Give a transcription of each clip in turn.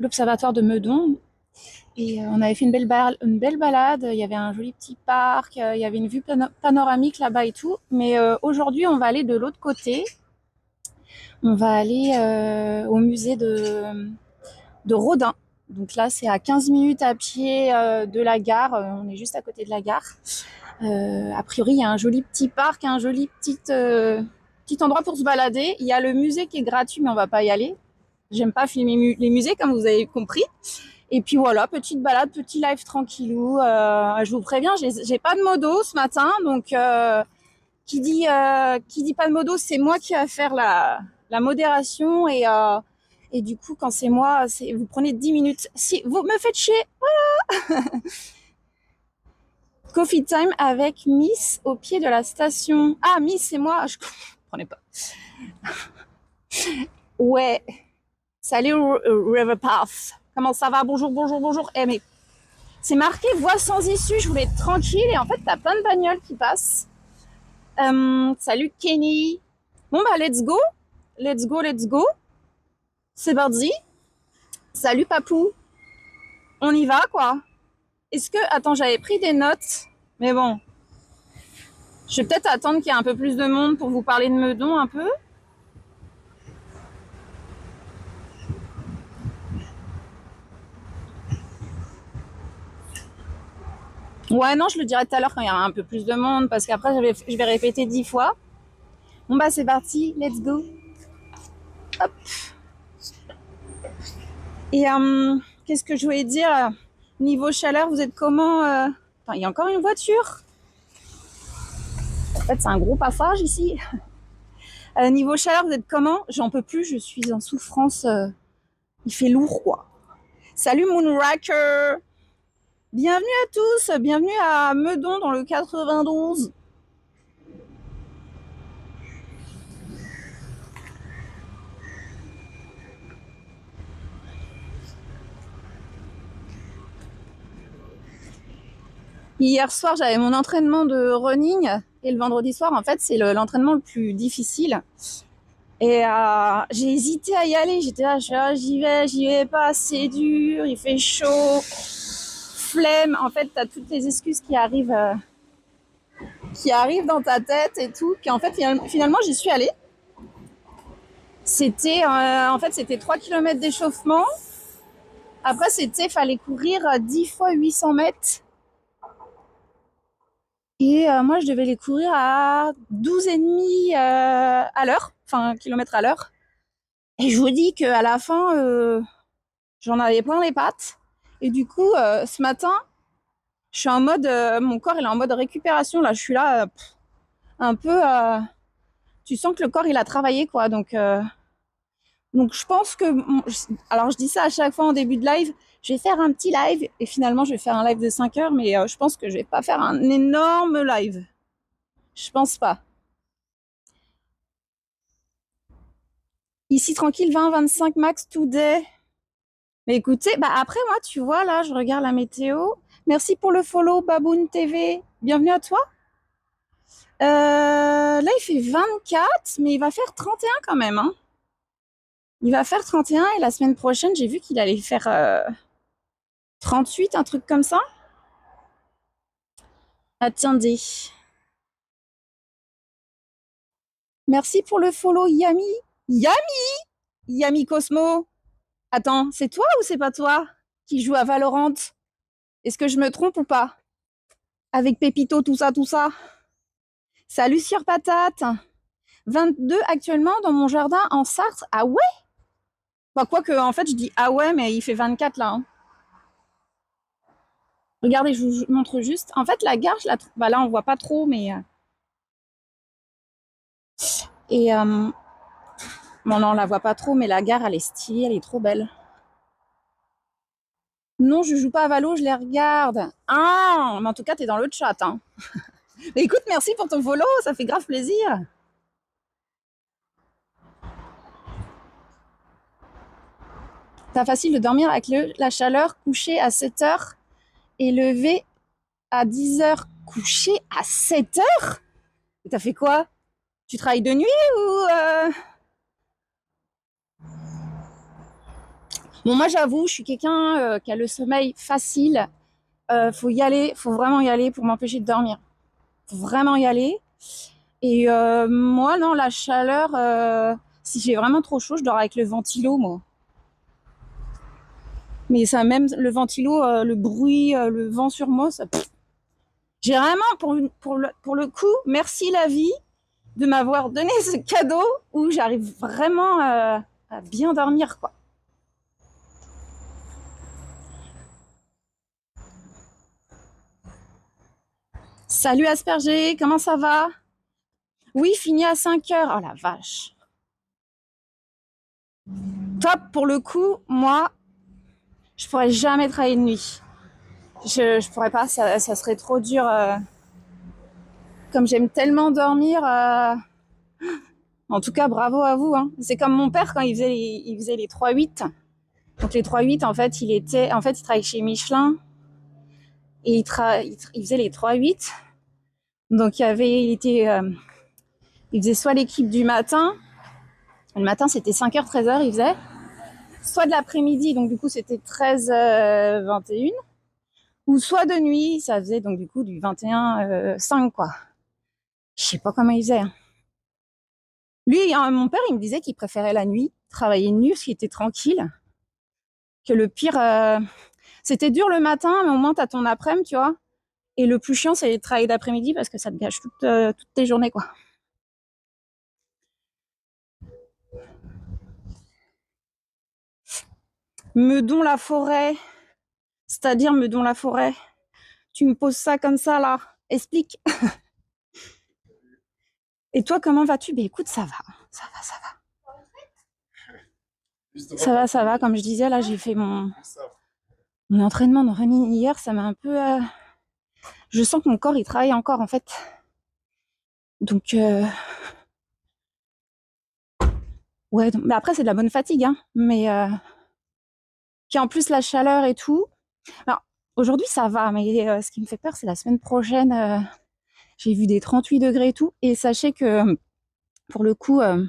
l'observatoire de Meudon. Et on avait fait une belle balade. Il y avait un joli petit parc, il y avait une vue panoramique là-bas et tout. Mais aujourd'hui, on va aller de l'autre côté. On va aller au musée de Rodin. Donc là, c'est à 15 minutes à pied de la gare. On est juste à côté de la gare. A priori, il y a un joli petit parc, un joli petit endroit pour se balader. Il y a le musée qui est gratuit, mais on va pas y aller. J'aime pas filmer les musées, comme vous avez compris. Et puis voilà, petite balade, petit live tranquillou. Je vous préviens, j'ai pas de modo ce matin, donc qui dit pas de modo, c'est moi qui va faire la modération et du coup, quand c'est moi, vous prenez 10 minutes. Si vous me faites chier, coffee time avec Miss au pied de la station. Ah, Miss, c'est moi. Je comprenais pas. Ouais. Salut Riverpath. Comment ça va? Bonjour, bonjour, bonjour. Eh mais c'est marqué voie sans issue. Je voulais être tranquille et en fait t'as plein de bagnoles qui passent. Salut Kenny. Bon bah let's go. Let's go, let's go. C'est parti. Salut Papou. On y va quoi. Est-ce que... Attends, j'avais pris des notes. Mais bon. Je vais peut-être attendre qu'il y ait un peu plus de monde pour vous parler de Meudon un peu. Ouais, non, je le dirai tout à l'heure quand il y aura un peu plus de monde, parce qu'après, je vais répéter 10 fois. Bon, bah, c'est parti, let's go. Hop. Et qu'est-ce que je voulais dire? Niveau chaleur, vous êtes comment? Attends, il y a encore une voiture. En fait, c'est un gros passage ici. Niveau chaleur, vous êtes comment? J'en peux plus, je suis en souffrance. Il fait lourd, quoi. Salut Moonraker. Bienvenue à tous, bienvenue à Meudon dans le 92. Hier soir, j'avais mon entraînement de running et le vendredi soir, en fait, c'est l'entraînement le plus difficile. Et j'ai hésité à y aller. J'étais là, j'y vais pas, c'est dur, il fait chaud, flemme. En fait, t'as toutes les excuses qui arrivent dans ta tête et tout. Puis en fait, finalement, j'y suis allée. C'était, en fait, c'était 3 km d'échauffement. Après, fallait courir 10 fois 800 mètres. Et moi, je devais les courir à 12,5 à l'heure, enfin kilomètres à l'heure. Et je vous dis qu'à la fin, j'en avais plein les pattes. Et du coup, ce matin, je suis en mode, mon corps il est en mode récupération. Là, je suis là, un peu, tu sens que le corps il a travaillé quoi. Donc je pense que, alors je dis ça à chaque fois en début de live, je vais faire un petit live et finalement je vais faire un live de 5 heures, mais je pense que je vais pas faire un énorme live. Je pense pas. Ici tranquille, 20-25 max today. Mais écoutez, bah après moi, tu vois, là, je regarde la météo. Merci pour le follow, Baboon TV. Bienvenue à toi. Là, il fait 24, mais il va faire 31 quand même. Hein. Il va faire 31 et la semaine prochaine, j'ai vu qu'il allait faire 38, un truc comme ça. Attendez. Merci pour le follow, Yami. Yami Cosmo. Attends, c'est toi ou c'est pas toi qui joue à Valorant? Est-ce que je me trompe ou pas? Avec Pépito, tout ça, tout ça. Salut sur patate. 22 actuellement dans mon jardin en Sarthe. Ah ouais? Bah quoique, en fait, je dis ah ouais, mais il fait 24 là. Hein. Regardez, je vous montre juste. En fait, la gare, je la trouve... Bah là, on voit pas trop, mais... Et... Bon, non, on la voit pas trop, mais la gare, elle est stylée, elle est trop belle. Non, je joue pas à Valo, je les regarde. Ah, mais en tout cas, t'es dans le chat. Hein. Mais écoute, merci pour ton follow, ça fait grave plaisir. T'as facile de dormir avec la chaleur, coucher à 7 heures et lever à 10 heures. Coucher à 7 heures? T'as fait quoi? Tu travailles de nuit ou Bon, moi, j'avoue, je suis quelqu'un qui a le sommeil facile. Faut y aller, faut vraiment y aller pour m'empêcher de dormir. Faut vraiment y aller. Et moi, non, la chaleur, si j'ai vraiment trop chaud, je dors avec le ventilo, moi. Mais ça, même le ventilo, le bruit, le vent sur moi, ça. J'ai vraiment, pour le coup, merci la vie de m'avoir donné ce cadeau où j'arrive vraiment à bien dormir, quoi. Salut Asperger, comment ça va? Oui, fini à 5 heures. Oh la vache. Top, pour le coup, moi, je pourrais jamais travailler de nuit. Je pourrais pas, ça serait trop dur. Comme j'aime tellement dormir, en tout cas, bravo à vous. Hein. C'est comme mon père quand il faisait les 3-8. Donc les 3-8, en fait, il travaillait chez Michelin et il faisait les 3-8. Donc il faisait soit l'équipe du matin. Le matin, c'était 5h, 13h, il faisait. Soit de l'après-midi, donc du coup, c'était 13, 21. Ou soit de nuit, ça faisait donc du coup du 21, 5, quoi. Je sais pas comment il faisait. Hein. Lui, mon père, il me disait qu'il préférait la nuit, travailler de nuit parce qu'il était tranquille. Que le pire, c'était dur le matin, mais au moins t'as ton après-midi, tu vois. Et le plus chiant, c'est de travailler d'après-midi parce que ça te gâche toutes tes journées, quoi. Meudon-la-Forêt, c'est-à-dire Meudon-la-Forêt. Tu me poses ça comme ça, là. Explique. Et toi, comment vas-tu? Ben écoute, ça va. Ça va, ça va. Ça va, ça va. Comme je disais, là, j'ai fait mon entraînement de running hier. Ça m'a un peu... Je sens que mon corps, il travaille encore, en fait. Donc, ouais. Mais après, c'est de la bonne fatigue, hein. Mais... Puis en plus, la chaleur et tout. Alors, aujourd'hui, ça va. Mais ce qui me fait peur, c'est la semaine prochaine. J'ai vu des 38 degrés et tout. Et sachez que, pour le coup... Euh,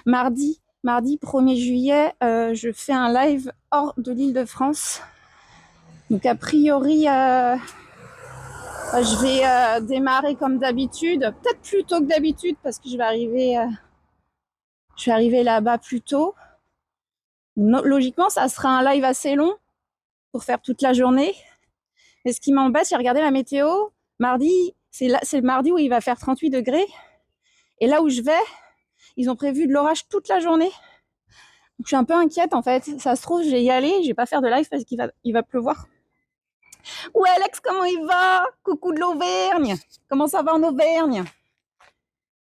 mardi 1er juillet, je fais un live hors de l'Île-de-France. Donc a priori, je vais démarrer comme d'habitude, peut-être plus tôt que d'habitude parce que je vais arriver là-bas plus tôt. Logiquement, ça sera un live assez long pour faire toute la journée. Mais ce qui m'embête, j'ai regardé la météo. Mardi, c'est le mardi où il va faire 38 degrés. Et là où je vais, ils ont prévu de l'orage toute la journée. Donc, je suis un peu inquiète en fait. Ça se trouve, je vais y aller, je vais pas faire de live parce qu'il va pleuvoir. Ouais, Alex, comment il va? Coucou de l'Auvergne. Comment ça va en Auvergne?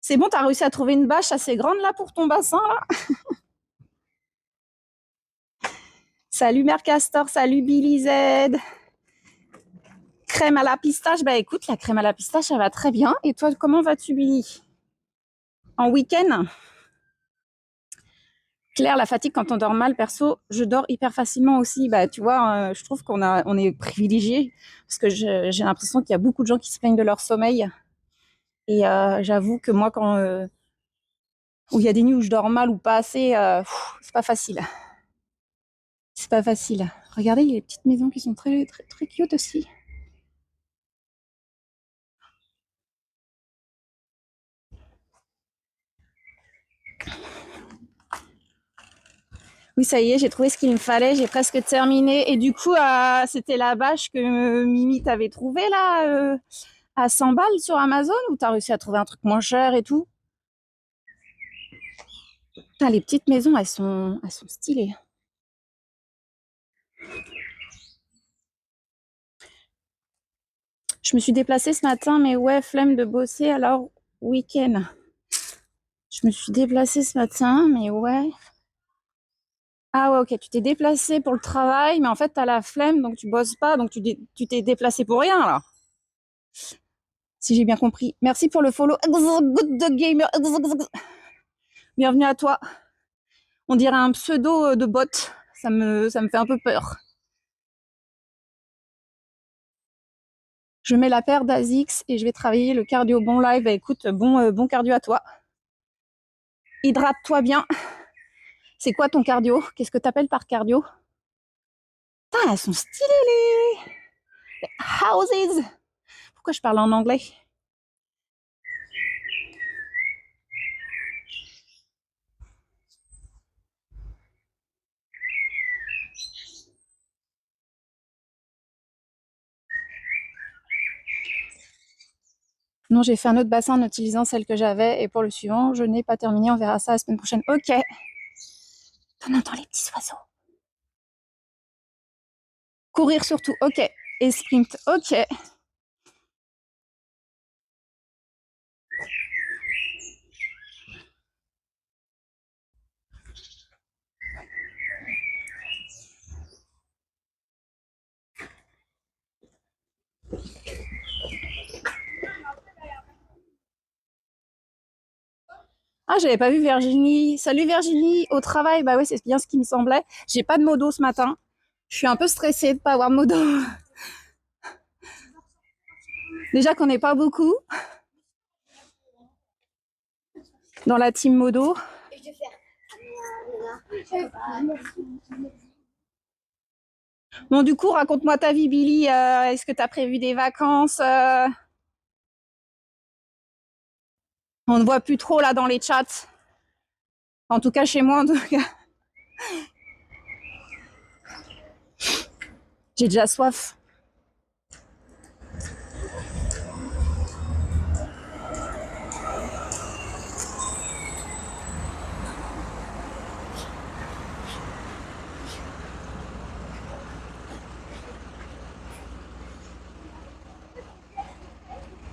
C'est bon, t'as réussi à trouver une bâche assez grande là pour ton bassin là? Salut Mercastor, salut Billy Z. Crème à la pistache, bah écoute, la crème à la pistache, ça va très bien. Et toi, comment vas-tu, Billy? En week-end? Claire, la fatigue quand on dort mal, perso, je dors hyper facilement aussi. Bah, tu vois, je trouve on est privilégié parce que j'ai l'impression qu'il y a beaucoup de gens qui se plaignent de leur sommeil. Et j'avoue que moi, quand où il y a des nuits où je dors mal ou pas assez, c'est pas facile. C'est pas facile. Regardez, il y a des petites maisons qui sont très, très, très cute aussi. Oui, ça y est, j'ai trouvé ce qu'il me fallait, j'ai presque terminé. Et du coup, c'était la bâche que Mimi t'avait trouvée là, à 100 balles sur Amazon, ou t'as réussi à trouver un truc moins cher et tout? Putain, les petites maisons, elles sont stylées. Je me suis déplacée ce matin, mais ouais, flemme de bosser, alors week-end. Je me suis déplacée ce matin, mais ouais. Ah ouais, ok, tu t'es déplacé pour le travail, mais en fait, t'as la flemme, donc tu bosses pas, donc tu t'es déplacé pour rien, là. Si j'ai bien compris. Merci pour le follow. Good the gamer. Bienvenue à toi. On dirait un pseudo de bot. Ça me fait un peu peur. Je mets la paire d'Azix et je vais travailler le cardio. Bon live. Bah, écoute, bon cardio à toi. Hydrate-toi bien. C'est quoi ton cardio? Qu'est-ce que t'appelles par cardio? Putain, elles sont stylées les houses. Pourquoi je parle en anglais? Non, j'ai fait un autre bassin en utilisant celle que j'avais. Et pour le suivant, je n'ai pas terminé. On verra ça la semaine prochaine. Ok. On entend les petits oiseaux. Courir surtout. Ok. Et sprint. Ok. Ah, j'avais pas vu Virginie. Salut Virginie, au travail. Bah ouais, c'est bien ce qui me semblait. J'ai pas de modo ce matin. Je suis un peu stressée de pas avoir de modo. Déjà qu'on n'est pas beaucoup dans la team modo. Bon, du coup, raconte-moi ta vie, Billy. Est-ce que tu as prévu des vacances? On ne voit plus trop là dans les chats. En tout cas, chez moi, en tout cas. J'ai déjà soif.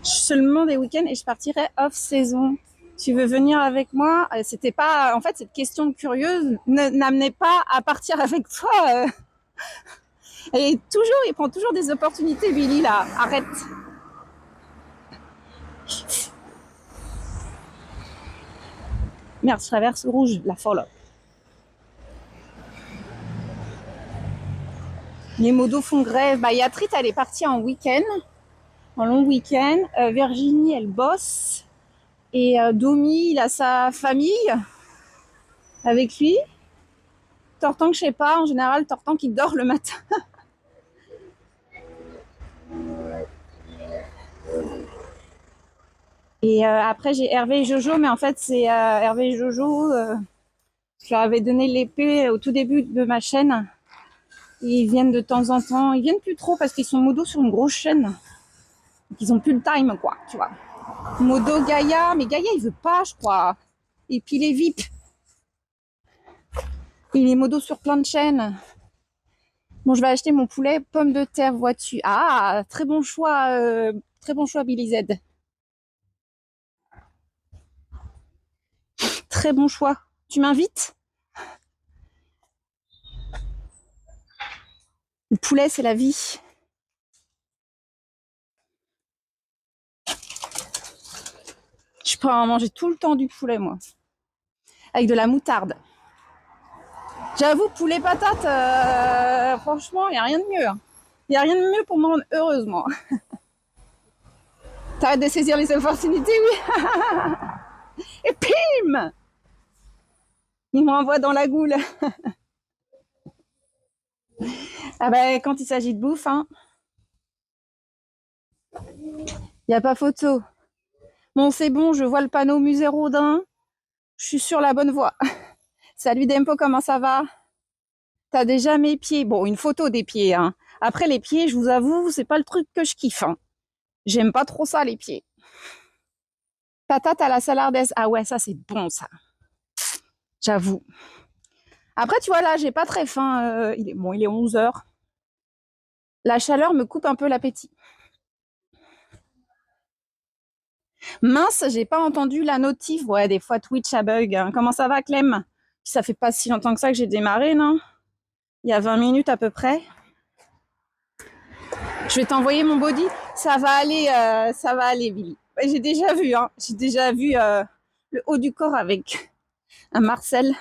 Seulement des week-ends et je partirai off-saison. Tu veux venir avec moi? C'était pas, en fait, cette question curieuse n'amenait pas à partir avec toi. Et toujours, il prend toujours des opportunités, Billy, là. Arrête. Merde, je traverse rouge, la folle. Les modos font grève. Bah, Yatrit, elle est partie en week-end, en long week-end. Virginie, elle bosse. Et Domi, il a sa famille avec lui. Tortank, je sais pas, en général, Tortank, il dort le matin. Et après, j'ai Hervé et Jojo, mais en fait, c'est Hervé et Jojo. Je leur avais donné l'épée au tout début de ma chaîne. Et ils viennent de temps en temps. Ils viennent plus trop parce qu'ils sont modo sur une grosse chaîne. Donc, ils ont plus le time, quoi, tu vois. Modo Gaïa, mais Gaïa, il veut pas, je crois. Et puis les VIP. Il est modo sur plein de chaînes. Bon, je vais acheter mon poulet, pommes de terre, vois-tu. Ah, très bon choix, Billy Z. Très bon choix. Tu m'invites? Le poulet, c'est la vie. Je peux en manger tout le temps du poulet, moi. Avec de la moutarde. J'avoue, poulet patate, franchement, il n'y a rien de mieux. Il n'y a rien de mieux pour me rendre heureuse, moi. T'arrêtes de saisir les opportunités, oui. Et pim! Il m'envoie dans la goule. Ah ben, quand il s'agit de bouffe, hein, il n'y a pas photo. Bon, c'est bon, je vois le panneau musée Rodin. Je suis sur la bonne voie. Salut Dempo, comment ça va? T'as déjà mes pieds. Bon, une photo des pieds. Hein. Après, les pieds, je vous avoue, c'est pas le truc que je kiffe. Hein. J'aime pas trop ça, les pieds. Patate à la salardaise. Ah ouais, ça, c'est bon, ça. J'avoue. Après, tu vois, là, j'ai pas très faim. Il est 11 heures. La chaleur me coupe un peu l'appétit. Mince, j'ai pas entendu la notif. Ouais, des fois, Twitch a bug. Hein. Comment ça va, Clem? Ça fait pas si longtemps que ça que j'ai démarré, non? Il y a 20 minutes à peu près. Je vais t'envoyer mon body. Ça va aller, Billy. Ouais, j'ai déjà vu, hein. J'ai déjà vu le haut du corps avec un Marcel.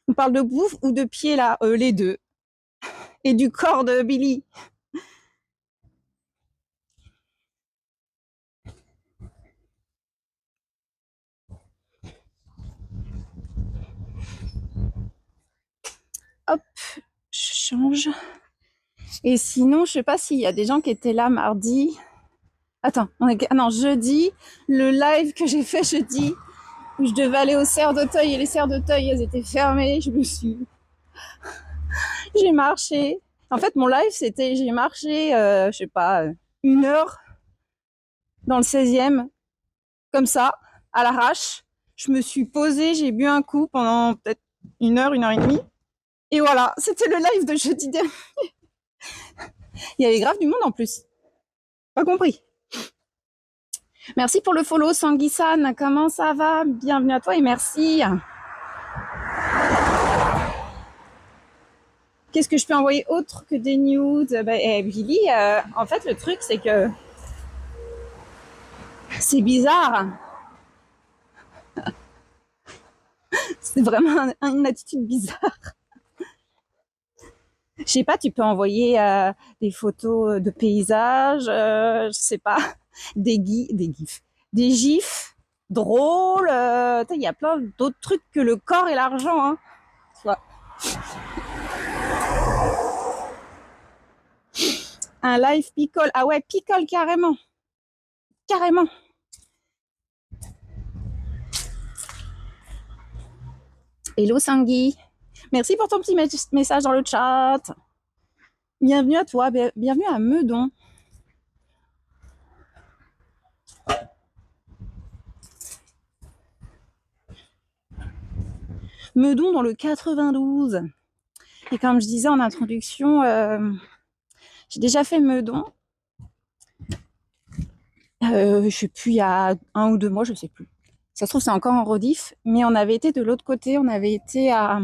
On parle de bouffe ou de pied, là? Les deux. Et du corps de Billy. change. Et sinon, je sais pas s'il y a des gens qui étaient là mardi. Attends, non, jeudi, le live que j'ai fait jeudi, où je devais aller aux serres d'Auteuil et les serres d'Auteuil, elles étaient fermées. J'ai marché. En fait, mon live, c'était, j'ai marché, je sais pas, 1 heure dans le 16e, comme ça, à l'arrache. Je me suis posée, j'ai bu un coup pendant peut-être 1 heure et demie. Et voilà, c'était le live de jeudi dernier. Il y avait grave du monde en plus. Pas compris. Merci pour le follow, Sanguissan. Comment ça va? Bienvenue à toi et merci. Qu'est-ce que je peux envoyer autre que des nudes? Billy, en fait, le truc, c'est que c'est bizarre. C'est vraiment une attitude bizarre. Je sais pas, tu peux envoyer des photos de paysages, je sais pas, des gifs, des gifs drôles. Il y a plein d'autres trucs que le corps et l'argent. Hein. Soit. Un live picole. Ah ouais, picole carrément. Carrément. Hello Sangui. Merci pour ton petit message dans le chat. Bienvenue à toi, bienvenue à Meudon. Meudon dans le 92. Et comme je disais en introduction, j'ai déjà fait Meudon. Je sais plus, il y a 1 ou 2 mois, je sais plus. Ça se trouve, c'est encore en rediff, mais on avait été de l'autre côté, on avait été à...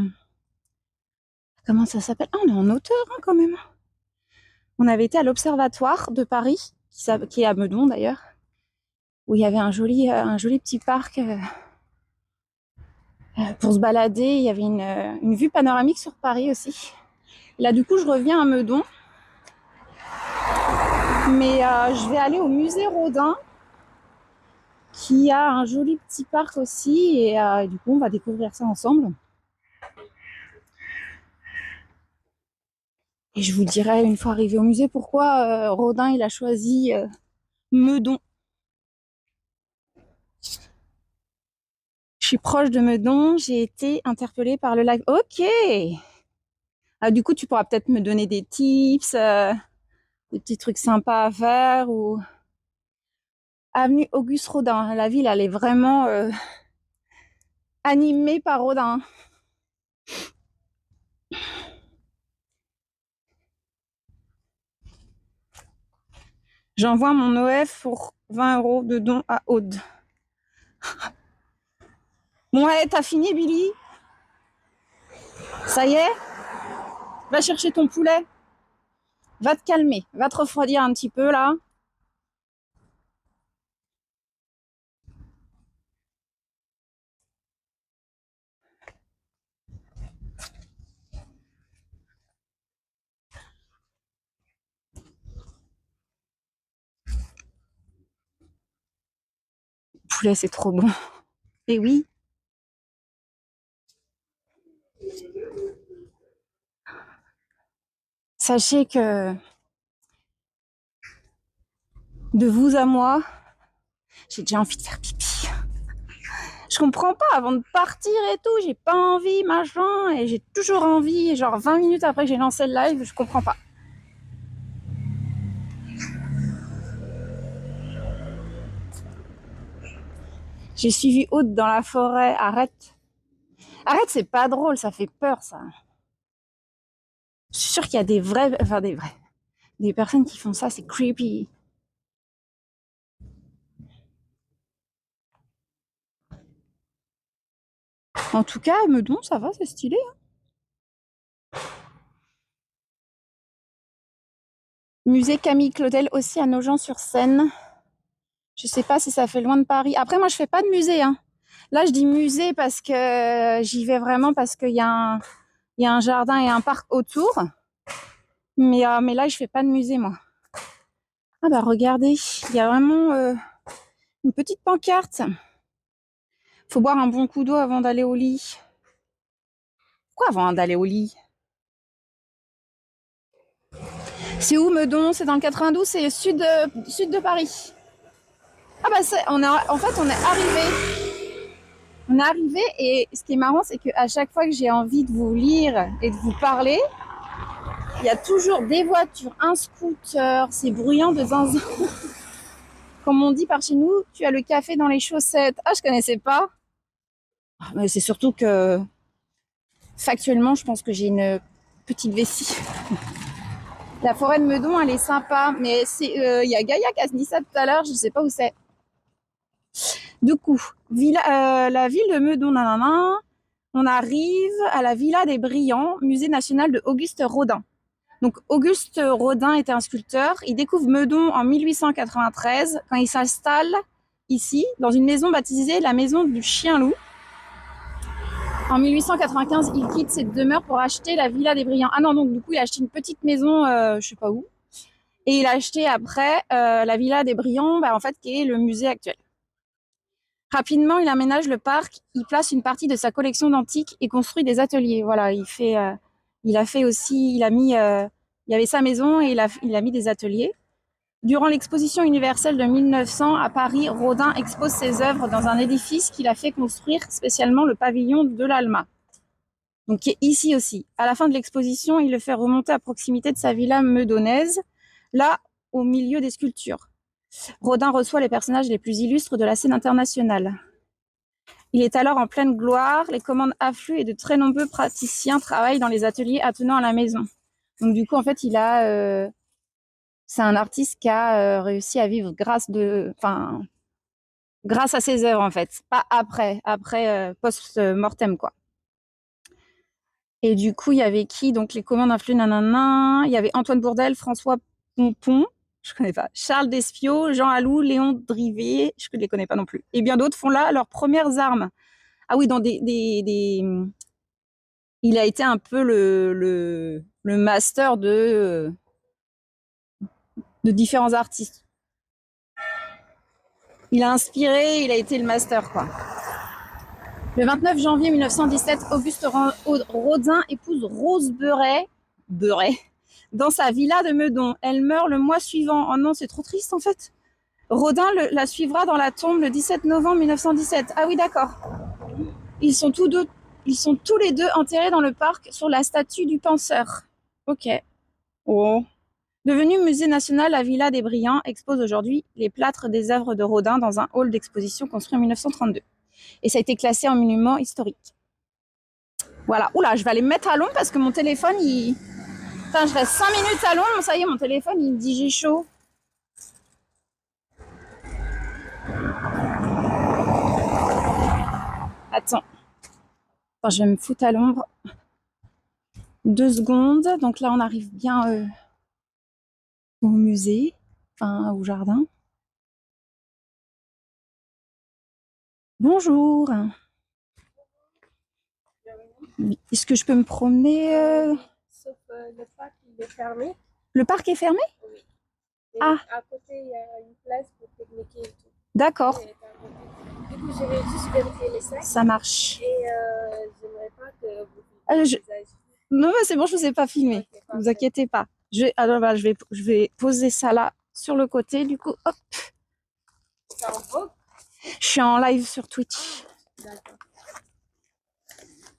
Comment ça s'appelle? Ah, on est en hauteur hein, quand même. On avait été à l'Observatoire de Paris, qui est à Meudon d'ailleurs, où il y avait un joli petit parc pour se balader. Il y avait une vue panoramique sur Paris aussi. Là, du coup, je reviens à Meudon. Mais je vais aller au musée Rodin, qui a un joli petit parc aussi. Et du coup, on va découvrir ça ensemble. Et je vous dirai, une fois arrivé au musée, pourquoi Rodin, il a choisi Meudon. Je suis proche de Meudon, j'ai été interpellée par le live. Ok. Du coup, tu pourras peut-être me donner des tips, des petits trucs sympas à faire. Ou avenue Auguste Rodin. La ville, elle est vraiment animée par Rodin. J'envoie mon OF pour 20 € de don à Aude. Bon, ouais, t'as fini, Billy? Ça y est? Va chercher ton poulet. Va te calmer. Va te refroidir un petit peu, là. Poulet, c'est trop bon. Et oui. Sachez que de vous à moi, j'ai déjà envie de faire pipi. Je comprends pas, avant de partir et tout, j'ai pas envie, machin, et j'ai toujours envie, et genre 20 minutes après que j'ai lancé le live, je comprends pas. J'ai suivi Aude dans la forêt, arrête. Arrête, c'est pas drôle, ça fait peur, ça. Je suis sûre qu'il y a des personnes qui font ça, c'est creepy. En tout cas, Meudon, ça va, c'est stylé. Hein. Musée Camille Claudel aussi à Nogent-sur-Seine. Je sais pas si ça fait loin de Paris. Après, moi, je fais pas de musée. Hein. Là, je dis musée parce que j'y vais vraiment parce qu'il y a un jardin et un parc autour. Mais là, je fais pas de musée, moi. Ah bah regardez, il y a vraiment une petite pancarte. Faut boire un bon coup d'eau avant d'aller au lit. Pourquoi avant d'aller au lit? C'est où Meudon? C'est dans le 92, c'est sud de Paris. Ah bah en fait on est arrivé. On est arrivé et ce qui est marrant c'est qu'à chaque fois que j'ai envie de vous lire et de vous parler, il y a toujours des voitures, un scooter, c'est bruyant de zinzin. Comme on dit par chez nous, tu as le café dans les chaussettes. Ah, je connaissais pas. Mais c'est surtout que factuellement, je pense que j'ai une petite vessie. La forêt de Meudon, elle est sympa, mais y a Gaïa qui a dit ça tout à l'heure, je sais pas où c'est. Du coup, la ville de Meudon, nanana, on arrive à la Villa des Brillants, musée national de Auguste Rodin. Donc Auguste Rodin était un sculpteur. Il découvre Meudon en 1893 quand il s'installe ici dans une maison baptisée la maison du Chien-Loup. En 1895, il quitte cette demeure pour acheter la Villa des Brillants. Ah non, donc du coup, il a acheté une petite maison, je sais pas où. Et il a acheté après la Villa des Brillants, en fait, qui est le musée actuel. Rapidement, il aménage le parc, il place une partie de sa collection d'antiques et construit des ateliers. Voilà, il a fait aussi, il y avait sa maison et il a mis des ateliers. Durant l'exposition universelle de 1900 à Paris, Rodin expose ses œuvres dans un édifice qu'il a fait construire spécialement le pavillon de l'Alma. Donc, qui est ici aussi. À la fin de l'exposition, il le fait remonter à proximité de sa villa meudonnaise, là, au milieu des sculptures. Rodin reçoit les personnages les plus illustres de la scène internationale. Il est alors en pleine gloire, les commandes affluent et de très nombreux praticiens travaillent dans les ateliers attenant à la maison. Donc du coup, en fait, c'est un artiste qui a réussi à vivre grâce à ses œuvres, en fait. Pas après post-mortem, quoi. Et du coup, il y avait qui? Donc les commandes affluent, nanana. Il y avait Antoine Bourdelle, François Pompon, je connais pas, Charles Despio, Jean Alou, Léon Drivé, je ne les connais pas non plus. Et bien d'autres font là leurs premières armes. Ah oui, dans il a été un peu le master de différents artistes. Il a inspiré, il a été le master, quoi. Le 29 janvier 1917, Auguste Rodin épouse Rose Beuret dans sa villa de Meudon. Elle meurt le mois suivant. Oh non, c'est trop triste en fait. Rodin la suivra dans la tombe le 17 novembre 1917. Ah oui, d'accord. Ils sont tous les deux enterrés dans le parc sur la statue du penseur. Ok. Oh. Devenu musée national, la Villa des Brillants expose aujourd'hui les plâtres des œuvres de Rodin dans un hall d'exposition construit en 1932. Et ça a été classé en monument historique. Voilà. Oula, je vais aller me mettre à l'ombre parce que mon téléphone, Putain, je reste 5 minutes à l'ombre, ça y est, mon téléphone, il me dit j'ai chaud. Attends. Enfin, je vais me foutre à l'ombre. 2 secondes. Donc là, on arrive bien au musée, enfin au jardin. Bonjour. Est-ce que je peux me promener Sauf le parc, il est fermé. Le parc est fermé? Oui. Et Ah. à côté, il y a une place pour pique-niquer et tout. D'accord. Du coup, je vais juste vérifier les sacs. Ça marche. Et j'aimerais pas que vous Non, c'est bon, je vous ai pas filmé. Okay, ne vous inquiétez pas. Je vais poser ça là sur le côté. Du coup, hop. C'est en vogue? Je suis en live sur Twitch. D'accord.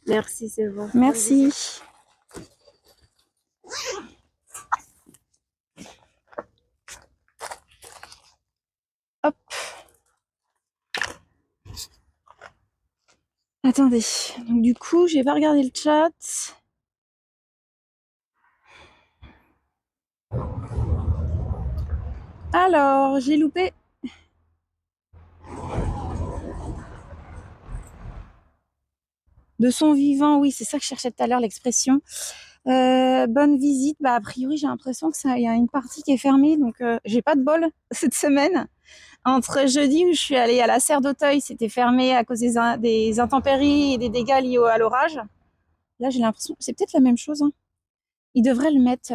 Merci, c'est bon. Merci. Hop. Attendez. Donc du coup, j'ai pas regardé le chat. Alors, j'ai loupé. De son vivant, oui, c'est ça que je cherchais tout à l'heure, l'expression. Bonne visite. Bah, a priori, j'ai l'impression que il y a une partie qui est fermée, donc j'ai pas de bol cette semaine. Entre jeudi où je suis allée à la Serre d'Auteuil, c'était fermé à cause des intempéries et des dégâts liés à l'orage. Là, j'ai l'impression que c'est peut-être la même chose. Hein. Ils devraient le mettre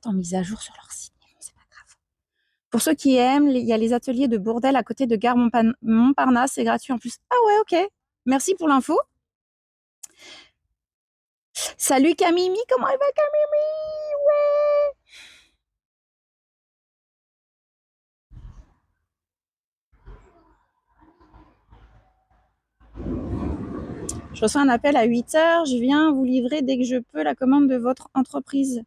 en mise à jour sur leur site. C'est pas grave. Pour ceux qui aiment, il y a les ateliers de Bourdelle à côté de Gare Montparnasse. C'est gratuit en plus. Ah ouais, ok. Merci pour l'info. Salut Camille, comment elle va Camille? Ouais. Je reçois un appel à 8 heures. Je viens vous livrer dès que je peux la commande de votre entreprise.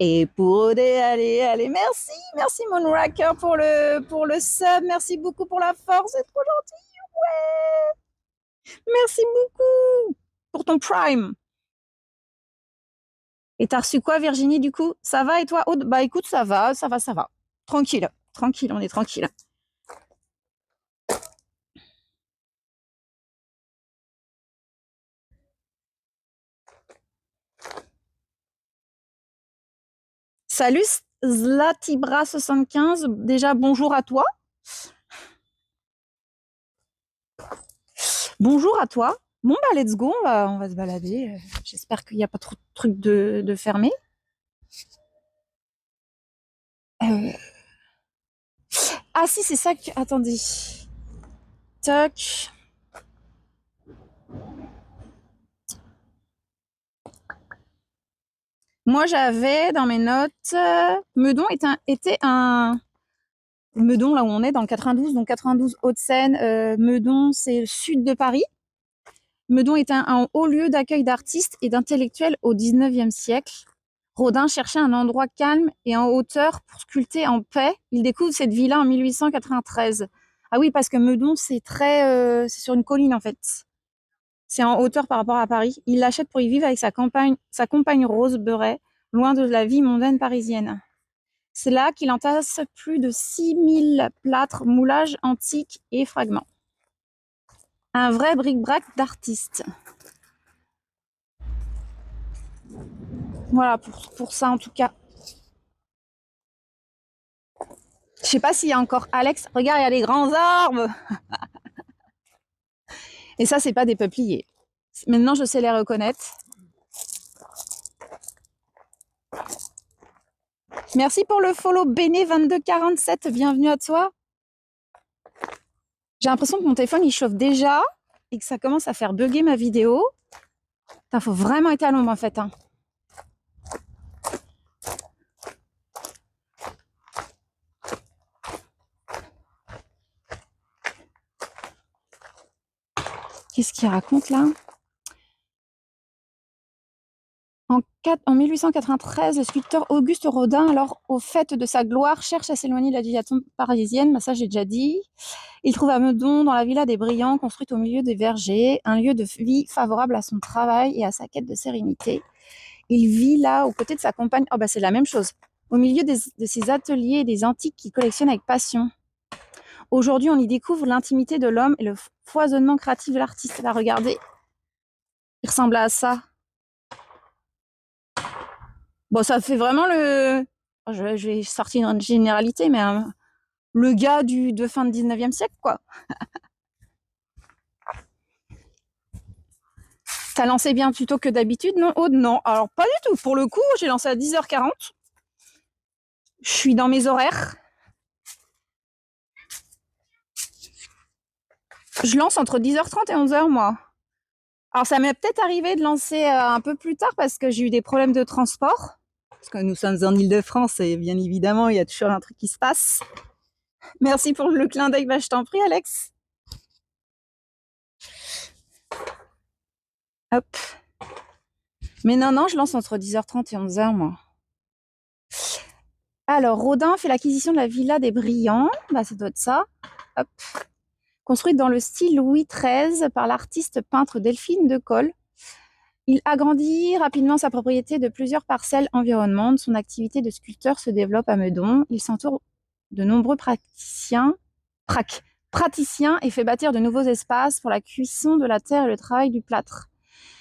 Et pour allez, merci Moonraker pour le sub, merci beaucoup pour la force, c'est trop gentil, ouais, merci beaucoup pour ton prime. Et t'as reçu quoi Virginie du coup? Ça va et toi Aude? Bah écoute, ça va. Tranquille, on est tranquille. Salut Zlatibra75, déjà bonjour à toi. Bonjour à toi. Bon bah let's go, on va se balader. J'espère qu'il n'y a pas trop de trucs de fermés. Ah si, c'est ça que... Attendez. Toc. Moi, j'avais dans mes notes... Meudon était un... Meudon, là où on est, dans le 92, donc 92 Hauts-de-Seine. Meudon, c'est le sud de Paris. Meudon est un haut lieu d'accueil d'artistes et d'intellectuels au 19e siècle. Rodin cherchait un endroit calme et en hauteur pour sculpter en paix. Il découvre cette villa en 1893. Ah oui, parce que Meudon, c'est c'est sur une colline en fait. C'est en hauteur par rapport à Paris. Il l'achète pour y vivre avec sa compagne Rose Beuret, loin de la vie mondaine parisienne. C'est là qu'il entasse plus de 6000 plâtres, moulages antiques et fragments. Un vrai bric-brac d'artiste. Voilà, pour ça en tout cas. Je sais pas s'il y a encore Alex. Regarde, il y a des grands arbres. Et ça, c'est pas des peupliers. Maintenant, je sais les reconnaître. Merci pour le follow Béné2247. Bienvenue à toi. J'ai l'impression que mon téléphone, il chauffe déjà et que ça commence à faire bugger ma vidéo. Il faut vraiment être à l'ombre, en fait. Hein. Qu'est-ce qu'il raconte, là? En 1893, le sculpteur Auguste Rodin, alors au fait de sa gloire, cherche à s'éloigner de la l'agitation parisienne. Ça, j'ai déjà dit. Il trouve à Meudon, dans la villa des Brillants, construite au milieu des vergers, un lieu de vie favorable à son travail et à sa quête de sérénité. Il vit là, aux côtés de sa compagne. Oh, bah, c'est la même chose. Au milieu de ses ateliers et des antiques qu'il collectionne avec passion. Aujourd'hui, on y découvre l'intimité de l'homme et le foisonnement créatif de l'artiste. Là, regardez. Il ressemble à ça. Bon, ça fait vraiment le... Je vais sortir une généralité, mais le gars de fin de 19e siècle, quoi. T'as lancé bien plus tôt que d'habitude, non, Aude? Non, alors pas du tout. Pour le coup, j'ai lancé à 10h40. Je suis dans mes horaires. Je lance entre 10h30 et 11h, moi. Alors, ça m'est peut-être arrivé de lancer un peu plus tard parce que j'ai eu des problèmes de transport. Parce que nous sommes en Ile-de-France et bien évidemment, il y a toujours un truc qui se passe. Merci pour le clin d'œil. Bah, je t'en prie, Alex. Hop. Mais non, je lance entre 10h30 et 11h, moi. Alors, Rodin fait l'acquisition de la villa des Brillants. Bah, ça doit être ça. Hop. Construite dans le style Louis XIII par l'artiste peintre Delphine de Col. Il agrandit rapidement sa propriété de plusieurs parcelles environnantes. Son activité de sculpteur se développe à Meudon. Il s'entoure de nombreux praticiens et fait bâtir de nouveaux espaces pour la cuisson de la terre et le travail du plâtre.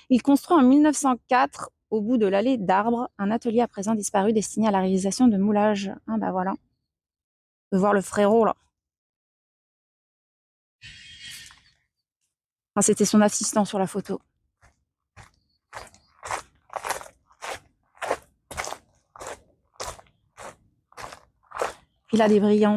Il construit en 1904, au bout de l'allée d'arbres, un atelier à présent disparu destiné à la réalisation de moulages. Ah bah voilà. On peut voir le frérot là. Enfin, c'était son assistant sur la photo. Il a des brillants.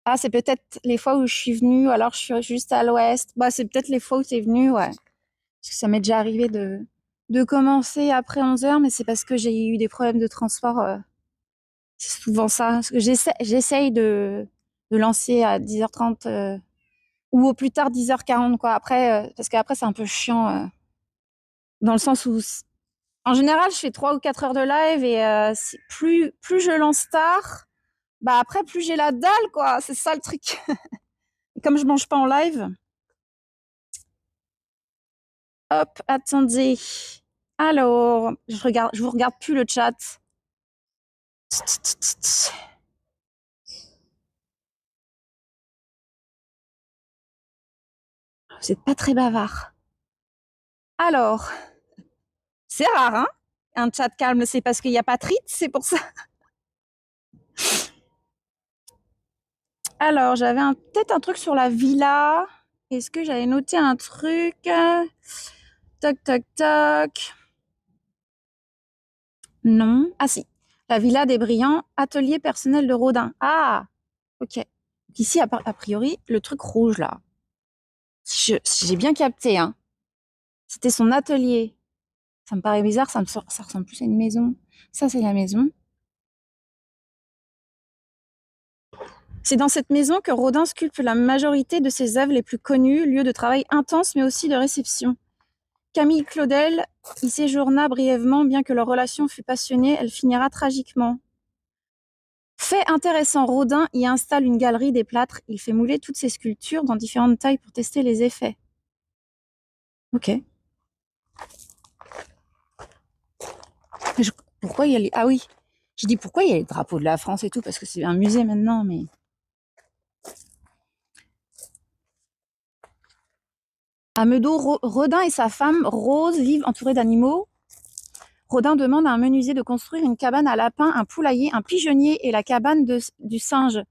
Ah, c'est peut-être les fois où je suis venue, alors je suis juste à l'ouest. Bah, c'est peut-être les fois où tu es venue, ouais. Parce que ça m'est déjà arrivé de commencer après 11h, mais c'est parce que j'ai eu des problèmes de transport C'est souvent ça. Parce que j'essaye de lancer à 10h30 ou au plus tard 10h40, quoi. Après, parce qu'après, c'est un peu chiant dans le sens où, en général, je fais 3 ou 4 heures de live et plus je lance tard, bah après, plus j'ai la dalle, quoi. C'est ça le truc. Et comme je mange pas en live, hop, attendez. Alors, je vous regarde plus le chat. Vous êtes pas très bavard. Alors, c'est rare, hein? Un chat calme, c'est parce qu'il n'y a pas de rite, c'est pour ça. Alors, j'avais peut-être un truc sur la villa. Est-ce que j'avais noté un truc? Toc, toc, toc. Non. Ah si. La villa des Brillants, atelier personnel de Rodin. Ah, ok. Ici, a priori, le truc rouge, là. Si j'ai bien capté, hein. C'était son atelier. Ça me paraît bizarre, ça ressemble plus à une maison. Ça, c'est la maison. C'est dans cette maison que Rodin sculpte la majorité de ses œuvres les plus connues, lieu de travail intense mais aussi de réception. Camille Claudel y séjourna brièvement, bien que leur relation fût passionnée, elle finira tragiquement. Fait intéressant, Rodin y installe une galerie des plâtres. Il fait mouler toutes ses sculptures dans différentes tailles pour tester les effets. Ok. Pourquoi il y a les... Ah oui, j'ai dit pourquoi il y a les drapeaux de la France et tout, parce que c'est un musée maintenant, mais... À Meudon, Rodin et sa femme, Rose, vivent entourés d'animaux. Rodin demande à un menuisier de construire une cabane à lapins, un poulailler, un pigeonnier et la cabane du singe.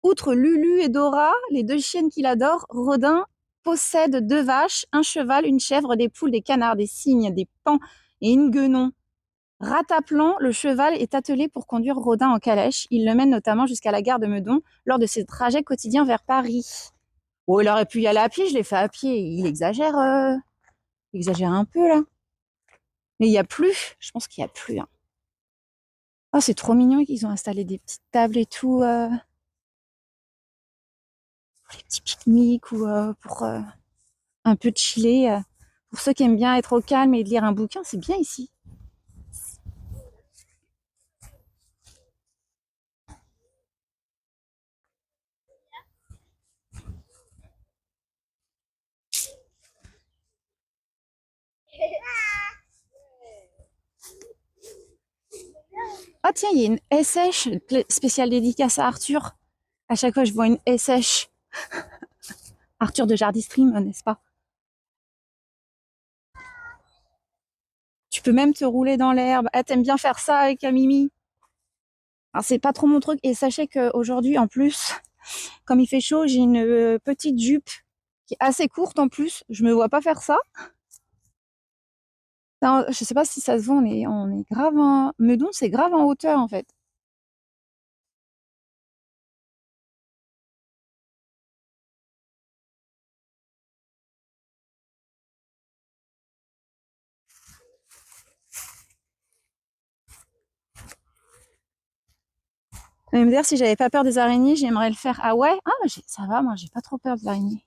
Outre Lulu et Dora, les deux chiennes qu'il adore, Rodin possède 2 vaches, un cheval, une chèvre, des poules, des canards, des cygnes, des paons et une guenon. Rataplan, le cheval, est attelé pour conduire Rodin en calèche. Il le mène notamment jusqu'à la gare de Meudon lors de ses trajets quotidiens vers Paris. Oh, il aurait pu y aller à pied, je l'ai fait à pied. Il exagère un peu, là. Mais il n'y a plus. Je pense qu'il n'y a plus. Hein. Oh, c'est trop mignon qu'ils ont installé des petites tables et tout pour les petits pique-niques ou pour un peu chiller. Pour ceux qui aiment bien être au calme et lire un bouquin, c'est bien ici. Ah tiens, il y a une SH spéciale dédicace à Arthur. À chaque fois, je vois une SH. Arthur de Jardistream, n'est-ce pas? Tu peux même te rouler dans l'herbe. Ah, t'aimes bien faire ça avec Mimi? Alors, c'est pas trop mon truc. Et sachez qu'aujourd'hui, en plus, comme il fait chaud, j'ai une petite jupe qui est assez courte en plus. Je me vois pas faire ça. Non, je sais pas si ça se voit, on est grave en... Meudon, c'est grave en hauteur, en fait. Vous allez me dire, si j'avais pas peur des araignées, j'aimerais le faire. Ah ouais? Ah, ça va, moi, j'ai pas trop peur des araignées.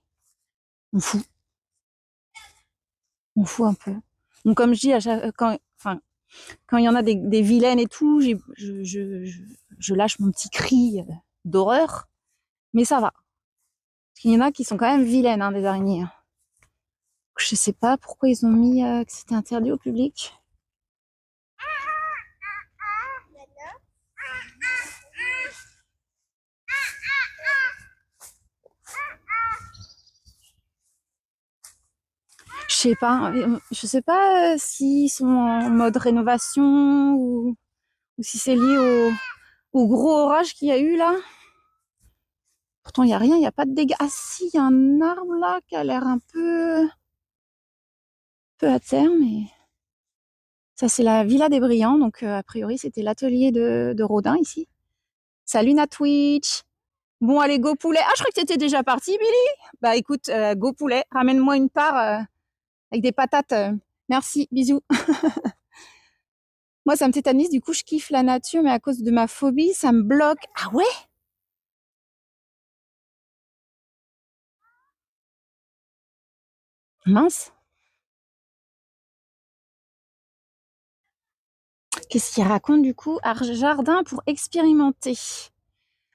On fout. On fout un peu. Donc, comme je dis, quand il y en a des vilaines et tout, je lâche mon petit cri d'horreur. Mais ça va. Parce qu'il y en a qui sont quand même vilaines, hein, des araignées. Je sais pas pourquoi ils ont mis que c'était interdit au public. Je sais pas s'ils sont en mode rénovation ou si c'est lié au gros orage qu'il y a eu là. Pourtant, il n'y a rien, il n'y a pas de dégâts. Ah si, il y a un arbre là qui a l'air un peu à terre, mais ça c'est la Villa des Brillants, donc a priori c'était l'atelier de Rodin ici. Salut Natwitch. Bon allez, go poulet. Ah, je crois que t'étais déjà parti, Billy. Bah écoute, go poulet, ramène-moi une part avec des patates. Merci, bisous. Moi, ça me tétanise, du coup, je kiffe la nature, mais à cause de ma phobie, ça me bloque. Ah ouais? Mince. Qu'est-ce qu'il raconte du coup? Jardin pour expérimenter.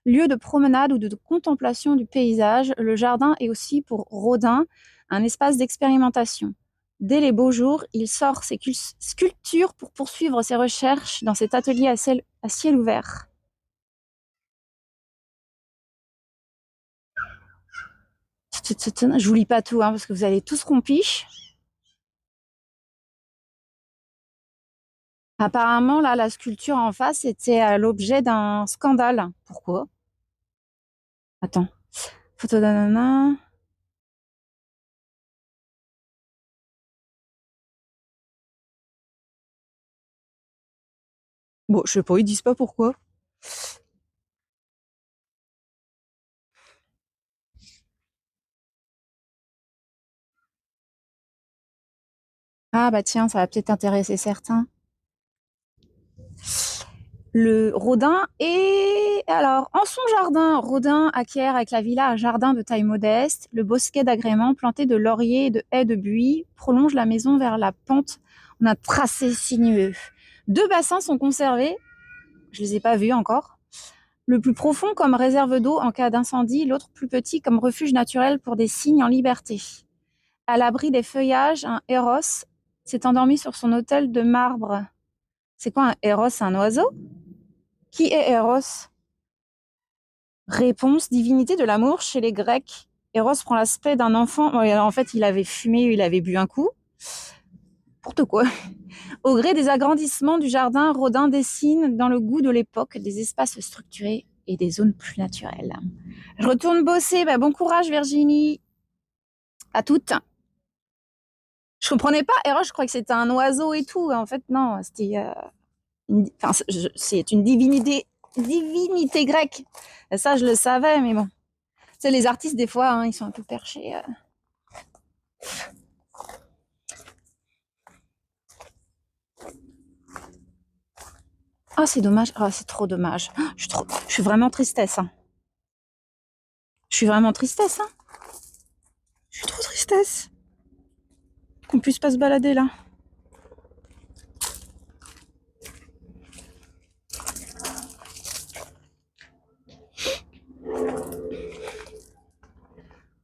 Lieu de promenade ou de contemplation du paysage, le jardin est aussi pour Rodin un espace d'expérimentation. Dès les beaux jours, il sort ses sculptures pour poursuivre ses recherches dans cet atelier à ciel ouvert. Je vous lis pas tout, hein, parce que vous allez tous rompiche. Apparemment, là, la sculpture en face était l'objet d'un scandale. Pourquoi? Attends. Photo d'Anana. Bon, je sais pas, ils disent pas pourquoi. Ah bah tiens, ça va peut-être intéresser certains. Le Rodin et alors en son jardin, Rodin acquiert avec la villa un jardin de taille modeste. Le bosquet d'agrément planté de lauriers et de haies de buis prolonge la maison vers la pente en un tracé sinueux. 2 bassins sont conservés, je les ai pas vus encore. Le plus profond comme réserve d'eau en cas d'incendie, l'autre plus petit comme refuge naturel pour des cygnes en liberté. À l'abri des feuillages, un héros s'est endormi sur son autel de marbre. C'est quoi un héros? Un oiseau? Qui est Eros? Réponse, divinité de l'amour chez les Grecs. Eros prend l'aspect d'un enfant. En fait, il avait fumé, il avait bu un coup. N'importe quoi. Au gré des agrandissements du jardin, Rodin dessine, dans le goût de l'époque, des espaces structurés et des zones plus naturelles. Je retourne bosser. Bon courage, Virginie. À toutes. Je comprenais pas. Eros, je croyais que c'était un oiseau et tout. En fait, non. C'est une divinité grecque. Ça, je le savais, mais bon. Tu sais, les artistes, des fois, hein, ils sont un peu perchés. Ah, c'est dommage. Ah, c'est trop dommage. Je suis vraiment tristesse. Hein. Je suis vraiment tristesse. Hein. Je suis trop tristesse. Qu'on puisse pas se balader là.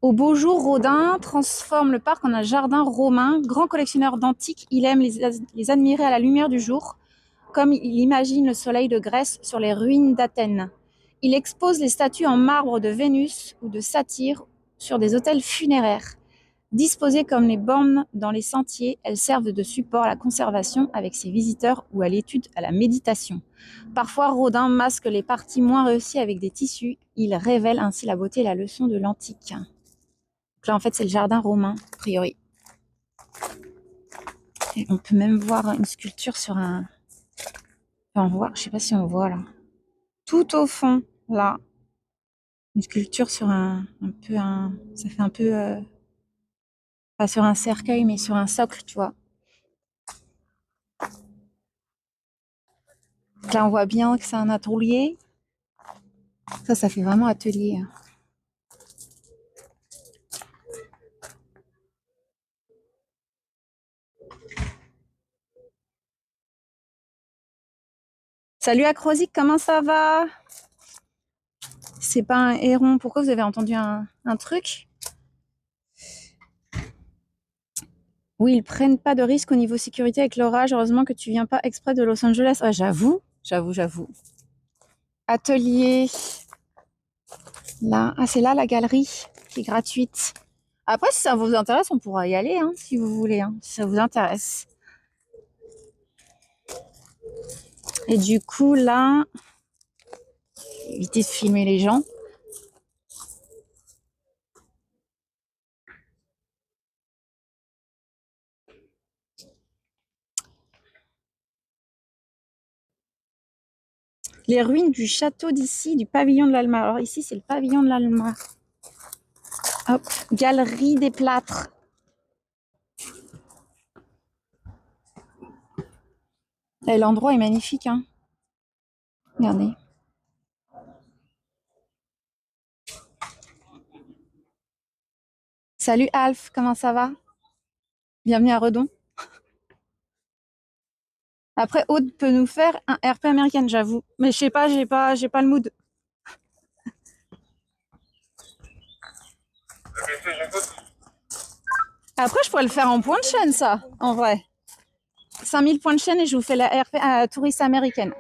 Au beau jour, Rodin transforme le parc en un jardin romain. Grand collectionneur d'antiques, il aime les admirer à la lumière du jour, comme il imagine le soleil de Grèce sur les ruines d'Athènes. Il expose les statues en marbre de Vénus ou de Satyre sur des autels funéraires. Disposées comme les bornes dans les sentiers, elles servent de support à la conservation avec ses visiteurs ou à l'étude, à la méditation. Parfois, Rodin masque les parties moins réussies avec des tissus. Il révèle ainsi la beauté et la leçon de l'antique. Donc là, en fait, c'est le jardin romain, a priori. Et on peut même voir une sculpture sur un... Enfin, on voit, je sais pas si on voit là. Tout au fond, là, une sculpture sur ça fait un peu, pas sur un cercueil, mais sur un socle, tu vois. Donc là, on voit bien que c'est un atelier. Ça fait vraiment atelier. Salut Acrosic, comment ça va? C'est pas un héron. Pourquoi vous avez entendu un truc? Oui, ils prennent pas de risque au niveau sécurité avec l'orage. Heureusement que tu viens pas exprès de Los Angeles. Ah, j'avoue. Atelier. Là, c'est là la galerie qui est gratuite. Après, si ça vous intéresse, on pourra y aller, hein, si vous voulez, hein, si ça vous intéresse. Et du coup, là, évitez de filmer les gens. Les ruines du château d'ici, du pavillon de l'Alma. Alors ici, c'est le pavillon de l'Alma. Hop, galerie des plâtres. Et l'endroit est magnifique, hein. Regardez. Salut Alf, comment ça va? Bienvenue à Redon. Après, Aude peut nous faire un RP américaine, j'avoue. Mais je sais pas, j'ai pas le mood. Après, je pourrais le faire en point de chaîne, ça, en vrai. 5000 points de chaîne et je vous fais la RP touriste américaine.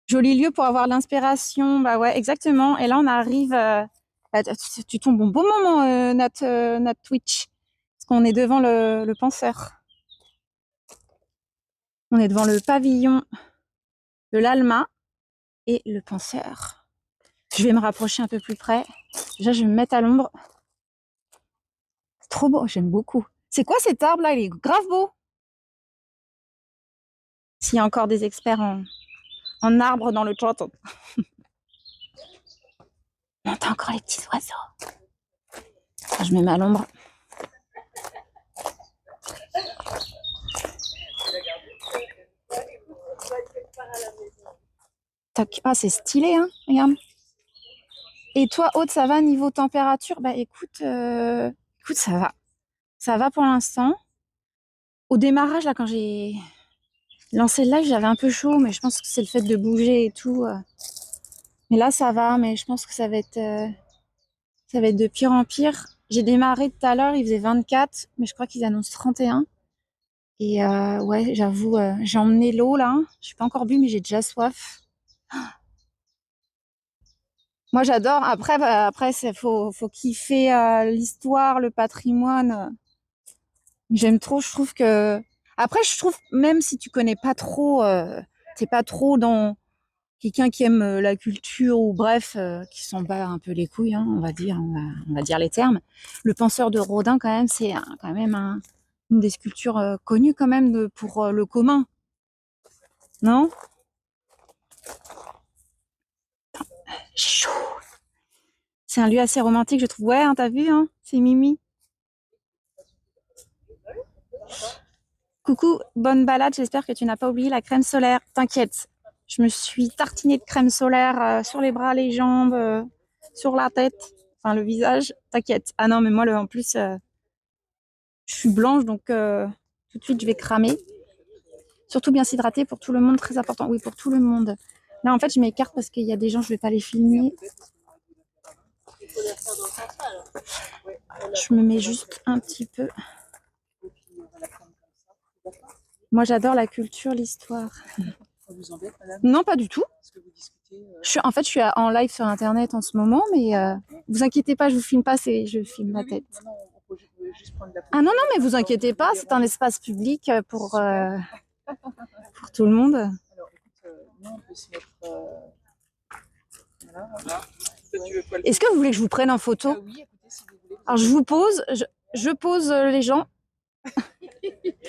Joli lieu pour avoir l'inspiration. Bah ouais, exactement. Et là, on arrive. Tu tombes au bon moment, notre Twitch. Parce qu'on est devant le penseur. On est devant le pavillon de l'Alma et le penseur. Je vais me rapprocher un peu plus près. Déjà, je vais me mettre à l'ombre. C'est trop beau, j'aime beaucoup. C'est quoi cet arbre-là? Il est grave beau. S'il y a encore des experts en arbres dans le chat. On entend encore les petits oiseaux. Je me mets à l'ombre. Ah, c'est stylé, hein. Regarde. Et toi, Aude, ça va niveau température? Bah écoute, ça va. Ça va pour l'instant. Au démarrage, là, quand j'ai lancé le live, j'avais un peu chaud, mais je pense que c'est le fait de bouger et tout. Mais là, ça va, mais je pense que ça va être de pire en pire. J'ai démarré tout à l'heure, il faisait 24, mais je crois qu'ils annoncent 31. Et ouais, j'avoue, j'ai emmené l'eau là. Je suis pas encore bu, mais j'ai déjà soif. Moi, j'adore. Après, faut kiffer l'histoire, le patrimoine. J'aime trop. Je trouve que. Après, je trouve même si tu connais pas trop, t'es pas trop dans quelqu'un qui aime la culture ou bref, qui s'en bat un peu les couilles, hein, on va dire les termes. Le penseur de Rodin, quand même, c'est quand même une des sculptures connues quand même pour le commun, non? J'ai chaud. C'est un lieu assez romantique, je trouve. Ouais, hein, t'as vu, hein, c'est Mimi. Coucou, bonne balade. J'espère que tu n'as pas oublié la crème solaire. T'inquiète, je me suis tartinée de crème solaire sur les bras, les jambes, sur la tête, enfin le visage. T'inquiète. Ah non, mais moi, en plus, je suis blanche, donc tout de suite, je vais cramer. Surtout bien s'hydrater pour tout le monde, très important. Oui, pour tout le monde. Là, en fait, je m'écarte parce qu'il y a des gens, je ne vais pas les filmer. Je me mets juste un petit peu. Moi, j'adore la culture, l'histoire. Ça vous embête, madame? Non, pas du tout. En fait, je suis en live sur Internet en ce moment, mais vous inquiétez pas, je vous filme pas, je filme ma tête. Ah non, non, mais vous inquiétez pas, c'est un espace public pour tout le monde. Alors, écoute, nous, on peut se mettre... Voilà. Est-ce que vous voulez que je vous prenne en photo? Oui, écoutez, si vous voulez. Alors, je vous pose, je pose les gens.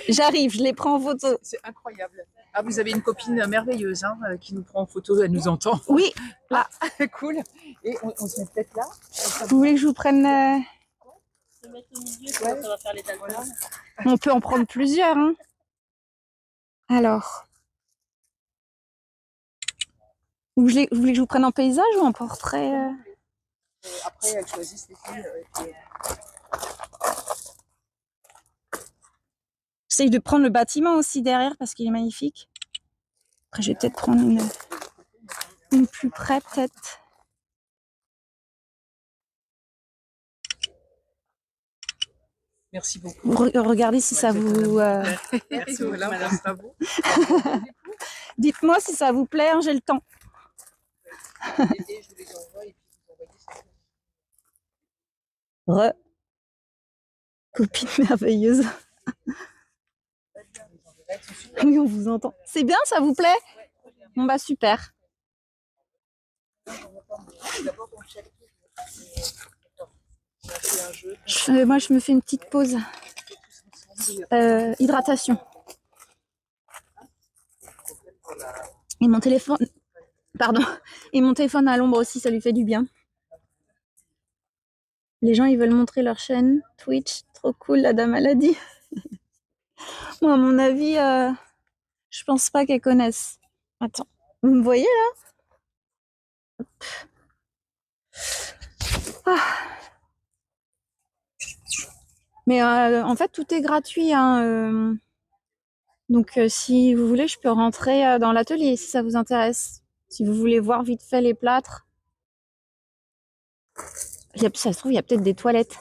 J'arrive, je les prends en photo. C'est incroyable. Ah, vous avez une copine merveilleuse hein, qui nous prend en photo, elle nous entend. Oui, là. Cool. Et on se met peut-être là. Vous voulez que je vous prenne se mettre au milieu, ouais. Ça va faire les voilà. On peut en prendre plusieurs. Hein. Alors. Vous voulez que je vous prenne en paysage ou en portrait après, elle choisit ses filles. J'essaye de prendre le bâtiment aussi derrière parce qu'il est magnifique. Après, je vais peut-être prendre une plus près, peut-être. Merci beaucoup. Regardez si ça vous... Merci, voilà, madame Bravo. Dites-moi si ça vous plaît, hein, j'ai le temps. Re. Copine merveilleuse. Oui, on vous entend. C'est bien, ça vous plaît? Bon, bah super. Moi, je me fais une petite pause. Hydratation. Et mon téléphone... Pardon. Et mon téléphone à l'ombre aussi, ça lui fait du bien. Les gens, ils veulent montrer leur chaîne Twitch. Trop cool, la dame, elle a dit. Moi, à mon avis, je pense pas qu'elle connaisse. Attends, vous me voyez là? Ah. Mais en fait, tout est gratuit, hein. Donc, si vous voulez, je peux rentrer dans l'atelier si ça vous intéresse. Si vous voulez voir vite fait les plâtres. Ça se trouve, il y a peut-être des toilettes.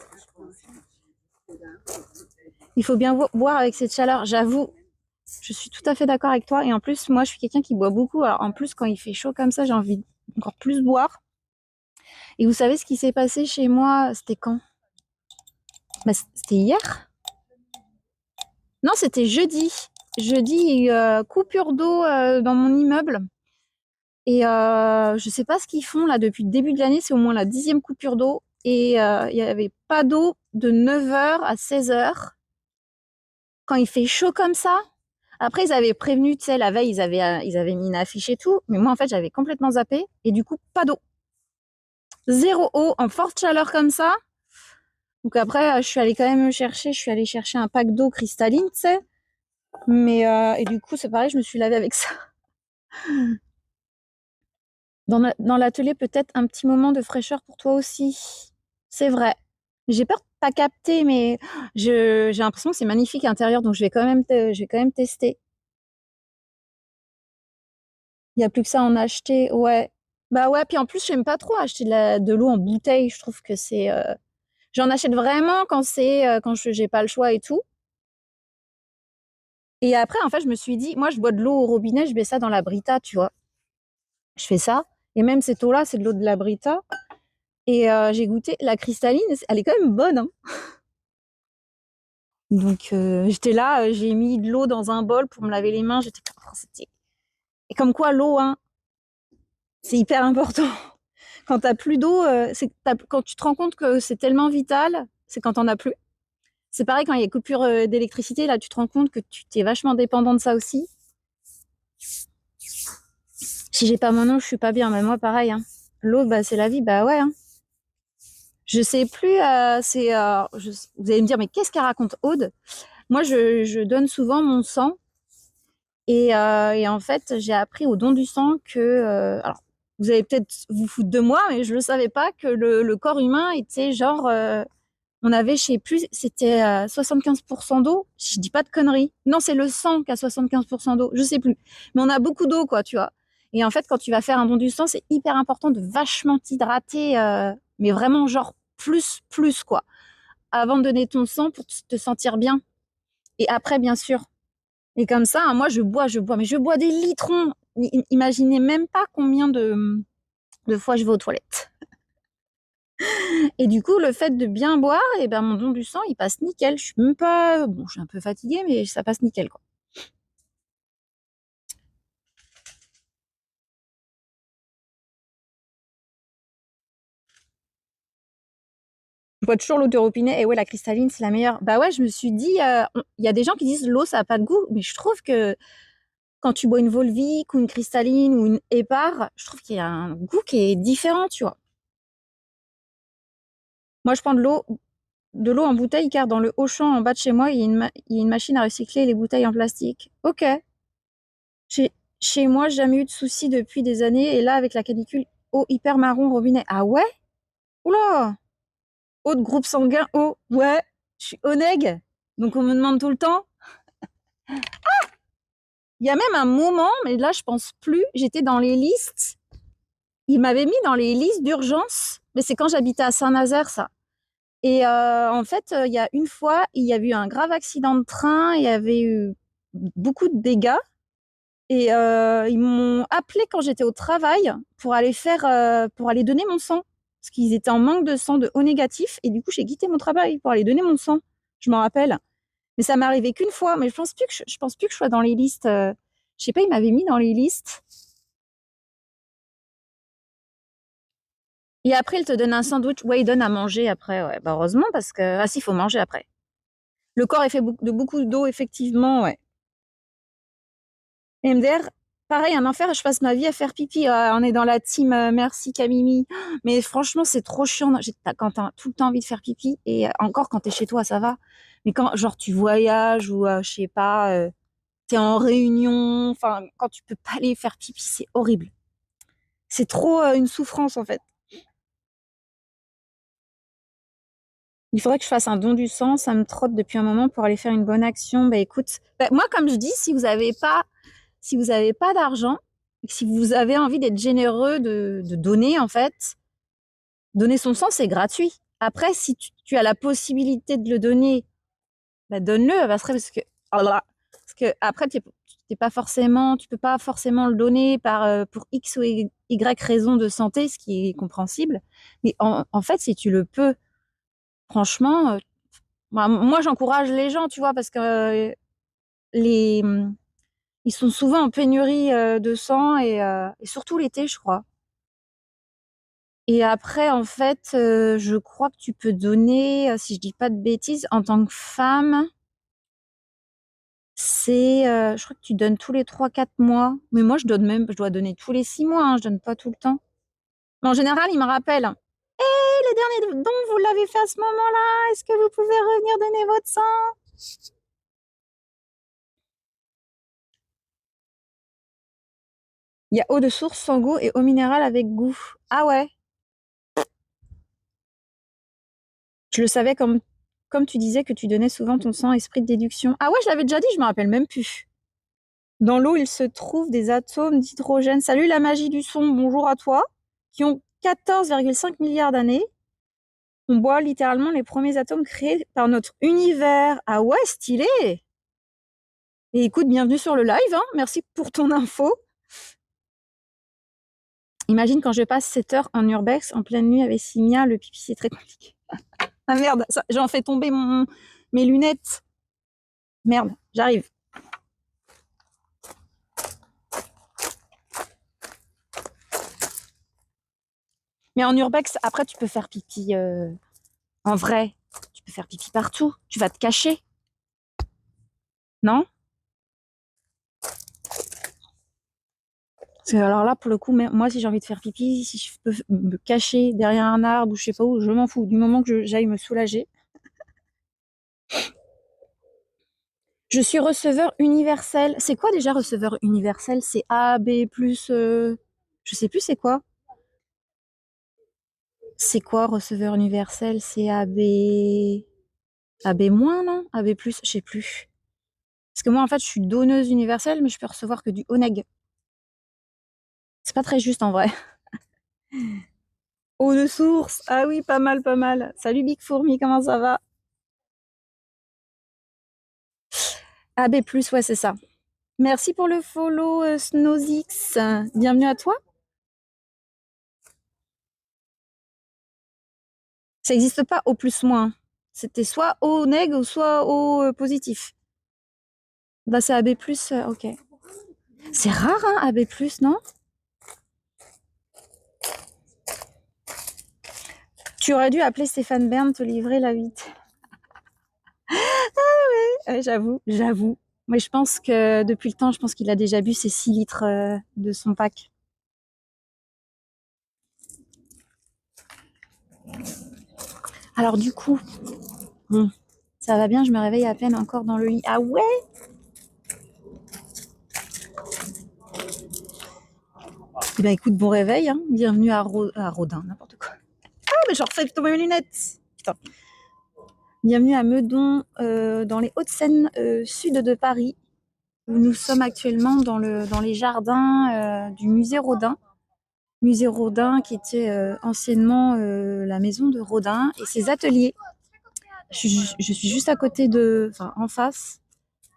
Il faut bien boire avec cette chaleur. J'avoue, je suis tout à fait d'accord avec toi. Et en plus, moi, je suis quelqu'un qui boit beaucoup. Alors, en plus, quand il fait chaud comme ça, j'ai envie encore plus boire. Et vous savez ce qui s'est passé chez moi? C'était quand? Bah, c'était hier? Non, c'était jeudi. Jeudi, il y a eu coupure d'eau dans mon immeuble. Et je sais pas ce qu'ils font là depuis le début de l'année. C'est au moins la 10e coupure d'eau. Et il n'y avait pas d'eau de 9h à 16h. Quand il fait chaud comme ça. Après, ils avaient prévenu, tu sais, la veille, ils avaient mis une affiche et tout. Mais moi, en fait, j'avais complètement zappé. Et du coup, pas d'eau. Zéro eau en forte chaleur comme ça. Donc après, je suis allée quand même chercher. Je suis allée chercher un pack d'eau cristalline, tu sais. Mais et du coup, c'est pareil, je me suis lavée avec ça. Dans l'atelier, peut-être un petit moment de fraîcheur pour toi aussi. C'est vrai. J'ai peur de pas capter, mais j'ai l'impression que c'est magnifique à l'intérieur, donc je vais quand même tester. Il n'y a plus que ça à en acheter, ouais. Bah ouais, puis en plus, j'aime pas trop acheter de l'eau en bouteille. Je trouve que c'est. J'en achète vraiment quand j'ai pas le choix et tout. Et après, en fait, je me suis dit, moi, je bois de l'eau au robinet, je mets ça dans la Brita, tu vois. Je fais ça. Et même cette eau-là, c'est de l'eau de la Brita. Et j'ai goûté la cristalline, elle est quand même bonne, hein. Donc j'étais là, j'ai mis de l'eau dans un bol pour me laver les mains. Et comme quoi l'eau, hein, c'est hyper important. Quand t'as plus d'eau, quand tu te rends compte que c'est tellement vital, c'est quand t'en as plus. C'est pareil quand il y a coupure d'électricité, là tu te rends compte que tu t'es vachement dépendant de ça aussi. Si j'ai pas mon eau, je suis pas bien. Mais moi pareil, hein. L'eau, bah c'est la vie, bah ouais, hein. Je sais plus, vous allez me dire, mais qu'est-ce qu'elle raconte Aude? Moi, je donne souvent mon sang. Et en fait, j'ai appris au don du sang que, alors, vous allez peut-être vous foutre de moi, mais je ne savais pas que le corps humain était genre, on avait, je sais plus, c'était 75% d'eau. Je dis pas de conneries. Non, c'est le sang qui a 75% d'eau. Je sais plus. Mais on a beaucoup d'eau, quoi, tu vois. Et en fait, quand tu vas faire un don du sang, c'est hyper important de vachement t'hydrater, mais vraiment genre plus, quoi. Avant de donner ton sang pour te sentir bien. Et après, bien sûr. Et comme ça, hein, moi, mais je bois des litrons. Imaginez même pas combien de fois je vais aux toilettes. Et du coup, le fait de bien boire, et ben, mon don du sang, il passe nickel. Je suis même pas, bon, je suis un peu fatiguée, mais ça passe nickel, quoi. Je bois toujours l'eau de robinet. Et ouais, la cristalline, c'est la meilleure. Bah ouais, je me suis dit, il y a des gens qui disent l'eau, ça a pas de goût, mais je trouve que quand tu bois une Volvic ou une cristalline ou une Épar, je trouve qu'il y a un goût qui est différent, tu vois. Moi, je prends de l'eau en bouteille car dans le Auchan en bas de chez moi, il y a une machine à recycler les bouteilles en plastique. Ok. Chez moi, jamais eu de soucis depuis des années. Et là, avec la canicule, eau hyper marron, robinet. Ah ouais? Oula! Eau de groupe sanguin, eau. Ouais, je suis Oneg. Donc on me demande tout le temps. Il y a même un moment, mais là, je pense plus, j'étais dans les listes. Ils m'avaient mis dans les listes d'urgence. Mais c'est quand j'habitais à Saint-Nazaire, ça. Et en fait, il y a une fois, il y a eu un grave accident de train, il y avait eu beaucoup de dégâts. Et ils m'ont appelé quand j'étais au travail pour aller donner mon sang. Parce qu'ils étaient en manque de sang de O négatif. Et du coup, j'ai quitté mon travail pour aller donner mon sang. Je m'en rappelle. Mais ça m'est arrivé qu'une fois. Mais je pense plus que je sois dans les listes. Je sais pas, ils m'avaient mis dans les listes. Et après, ils te donnent un sandwich. Ouais, ils donnent à manger après. Ouais. Bah, heureusement, parce que, ah si, il faut manger après. Le corps est fait de beaucoup d'eau, effectivement, ouais. MDR, pareil, un enfer, je passe ma vie à faire pipi. On est dans la team merci Camimi. Mais franchement, c'est trop chiant. Quand t'as tout le temps envie de faire pipi, et encore quand t'es chez toi, ça va. Mais quand, genre, tu voyages ou, je sais pas, t'es en réunion, enfin, quand tu peux pas aller faire pipi, c'est horrible. C'est trop une souffrance, en fait. Il faudrait que je fasse un don du sang. Ça me trotte depuis un moment pour aller faire une bonne action. Bah écoute, moi, comme je dis, si vous avez pas d'argent, si vous avez envie d'être généreux de donner, en fait, donner son sang, c'est gratuit. Après, si tu as la possibilité de le donner, bah donne-le. Parce que après, t'es pas forcément, tu peux pas forcément le donner pour X ou Y raison de santé, ce qui est compréhensible. Mais en fait, si tu le peux, franchement, moi, j'encourage les gens, tu vois, parce que les, ils sont souvent en pénurie de sang et surtout l'été, je crois. Et après, en fait, je crois que tu peux donner, si je dis pas de bêtises, en tant que femme, je crois que tu donnes tous les 3, 4 mois. Mais moi, je dois donner tous les 6 mois, hein, je donne pas tout le temps. Mais en général, ils me rappellent. Et le dernier don, vous l'avez fait à ce moment-là. Est-ce que vous pouvez revenir donner votre sang? Il y a eau de source sans goût et eau minérale avec goût. Ah ouais, je le savais comme tu disais que tu donnais souvent ton sang esprit de déduction. Ah ouais, je l'avais déjà dit, je me rappelle même plus. Dans l'eau, il se trouve des atomes d'hydrogène. Salut la magie du son, bonjour à toi, qui ont 14,5 milliards d'années. On boit littéralement les premiers atomes créés par notre univers. Ah ouais, stylé! Et écoute, bienvenue sur le live, hein. Merci pour ton info. Imagine quand je passe 7 heures en urbex en pleine nuit avec Simia, le pipi c'est très compliqué. Ah merde, j'en fais tomber mes lunettes. Merde, j'arrive. Mais en urbex, après, tu peux faire pipi en vrai. Tu peux faire pipi partout. Tu vas te cacher. Non? Parce que alors là, pour le coup, moi, si j'ai envie de faire pipi, si je peux me cacher derrière un arbre ou je sais pas où, je m'en fous. Du moment que j'aille me soulager. Je suis receveur universel. C'est quoi déjà receveur universel? C'est A, B, plus... je sais plus c'est quoi. C'est quoi receveur universel? C'est AB... AB moins, non? AB plus, je sais plus. Parce que moi, en fait, je suis donneuse universelle, mais je peux recevoir que du ONEG. C'est pas très juste en vrai. Eau de source. Ah oui, pas mal, pas mal. Salut Big Fourmi, comment ça va? AB+, ouais, c'est ça. Merci pour le follow, Snozix. Bienvenue à toi. Ça n'existe pas au plus moins. C'était soit au neg ou soit au positif. Bah, c'est AB+, ok. C'est rare, hein, AB+, non? Tu aurais dû appeler Stéphane Bern te livrer la vite. J'avoue, j'avoue. Mais je pense que depuis le temps, je pense qu'il a déjà bu ses 6 litres de son pack. Alors du coup, bon, ça va bien, je me réveille à peine encore dans le lit. Ah ouais? Eh ben écoute, bon réveil, hein. Bienvenue à Rodin, n'importe quoi. Ah, mais j'en refais tomber mes lunettes. Putain. Bienvenue à Meudon, dans les Hauts-de-Seine, sud de Paris. Nous sommes actuellement dans les jardins du musée Rodin. Musée Rodin qui était anciennement la maison de Rodin et ses ateliers. Je suis juste à côté enfin en face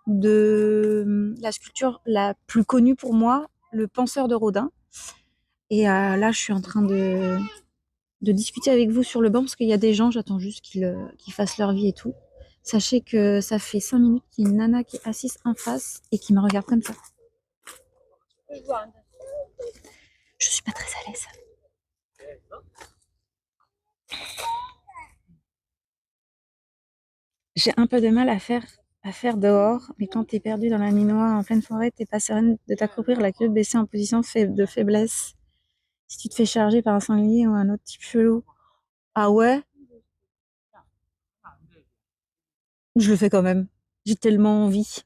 de la sculpture la plus connue pour moi, le penseur de Rodin. Et là, je suis en train de discuter avec vous sur le banc parce qu'il y a des gens, j'attends juste qu'ils fassent leur vie et tout. Sachez que ça fait 5 minutes qu'il y a une nana qui est assise en face et qui me regarde comme ça. Je suis pas très à l'aise. J'ai un peu de mal à faire à faire dehors, mais quand t'es perdu dans la nuit noire en pleine forêt, t'es pas sereine de t'accroupir, la culotte baissée en position de faiblesse. Si tu te fais charger par un sanglier ou un autre type chelou. Ah ouais? Je le fais quand même. J'ai tellement envie.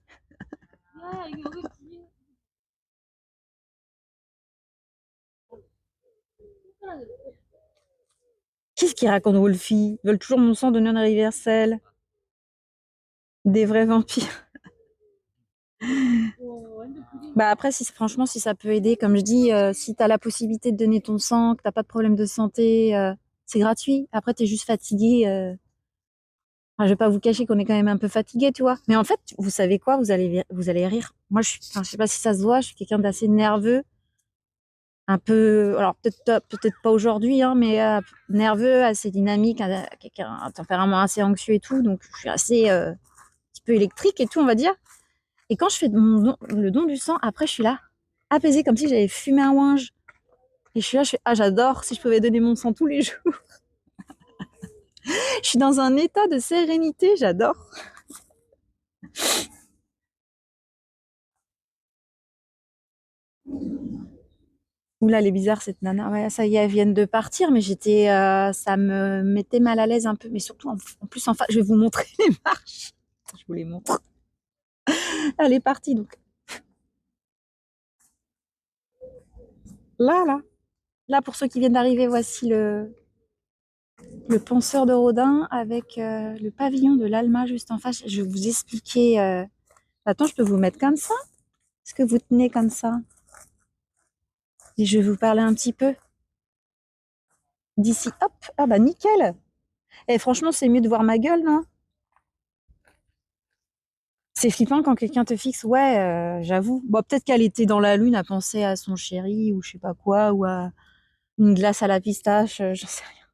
Qu'est-ce qu'ils racontent, Wolfie? Ils veulent toujours mon sang de non universel. Des vrais vampires. Bah après, si, franchement, si ça peut aider, comme je dis, si t'as la possibilité de donner ton sang, que t'as pas de problème de santé, c'est gratuit. Après, t'es juste fatigué. Enfin, je vais pas vous cacher qu'on est quand même un peu fatigué, tu vois. Mais en fait, vous savez quoi? Vous allez rire. Moi, enfin, je sais pas si ça se voit, je suis quelqu'un d'assez nerveux. Un peu, alors peut-être pas aujourd'hui, hein, mais nerveux, assez dynamique, un tempérament assez anxieux et tout. Donc, je suis assez un petit peu électrique et tout, on va dire. Et quand je fais le don du sang, après, je suis là, apaisée, comme si j'avais fumé un ouinge. Et je suis là, je fais, ah, j'adore, si je pouvais donner mon sang tous les jours. Je suis dans un état de sérénité, j'adore. Oula, elle est bizarre cette nana. Ouais, ça y est, elles viennent de partir, mais ça me mettait mal à l'aise un peu. Mais surtout, en plus, enfin, je vais vous montrer les marches. Je vous les montre. Elle est partie, donc. Là, là. Là, pour ceux qui viennent d'arriver, voici le penseur de Rodin avec le pavillon de l'Alma juste en face. Je vais vous expliquer. Attends, je peux vous mettre comme ça? Est-ce que vous tenez comme ça? Et je vais vous parler un petit peu d'ici. Hop! Ah bah nickel! Et franchement, c'est mieux de voir ma gueule, non? C'est flippant quand quelqu'un te fixe, ouais, j'avoue. Bon, peut-être qu'elle était dans la lune à penser à son chéri ou je sais pas quoi, ou à une glace à la pistache, j'en sais rien.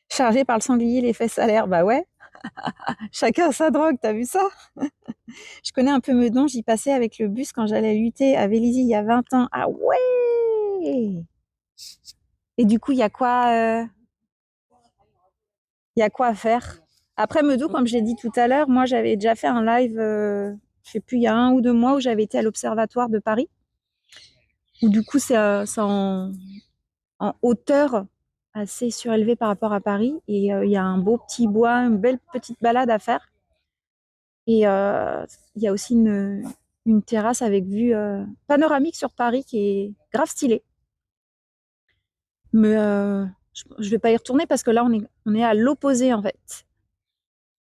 Chargée par le sanglier, les fesses à l'air, bah ouais. Chacun sa drogue, t'as vu ça? Je connais un peu Meudon, j'y passais avec le bus quand j'allais lutter à Vélizy il y a 20 ans. Ah ouais! Et du coup, il y a quoi à faire? Après Meudon, comme je l'ai dit tout à l'heure, moi j'avais déjà fait un live, je sais plus, il y a 1 ou 2 mois où j'avais été à l'Observatoire de Paris. Où du coup, c'est en hauteur assez surélevée par rapport à Paris. Et il y a un beau petit bois, une belle petite balade à faire. Et il y a aussi une terrasse avec vue panoramique sur Paris qui est grave stylée. Mais je vais pas y retourner parce que là, on est à l'opposé en fait.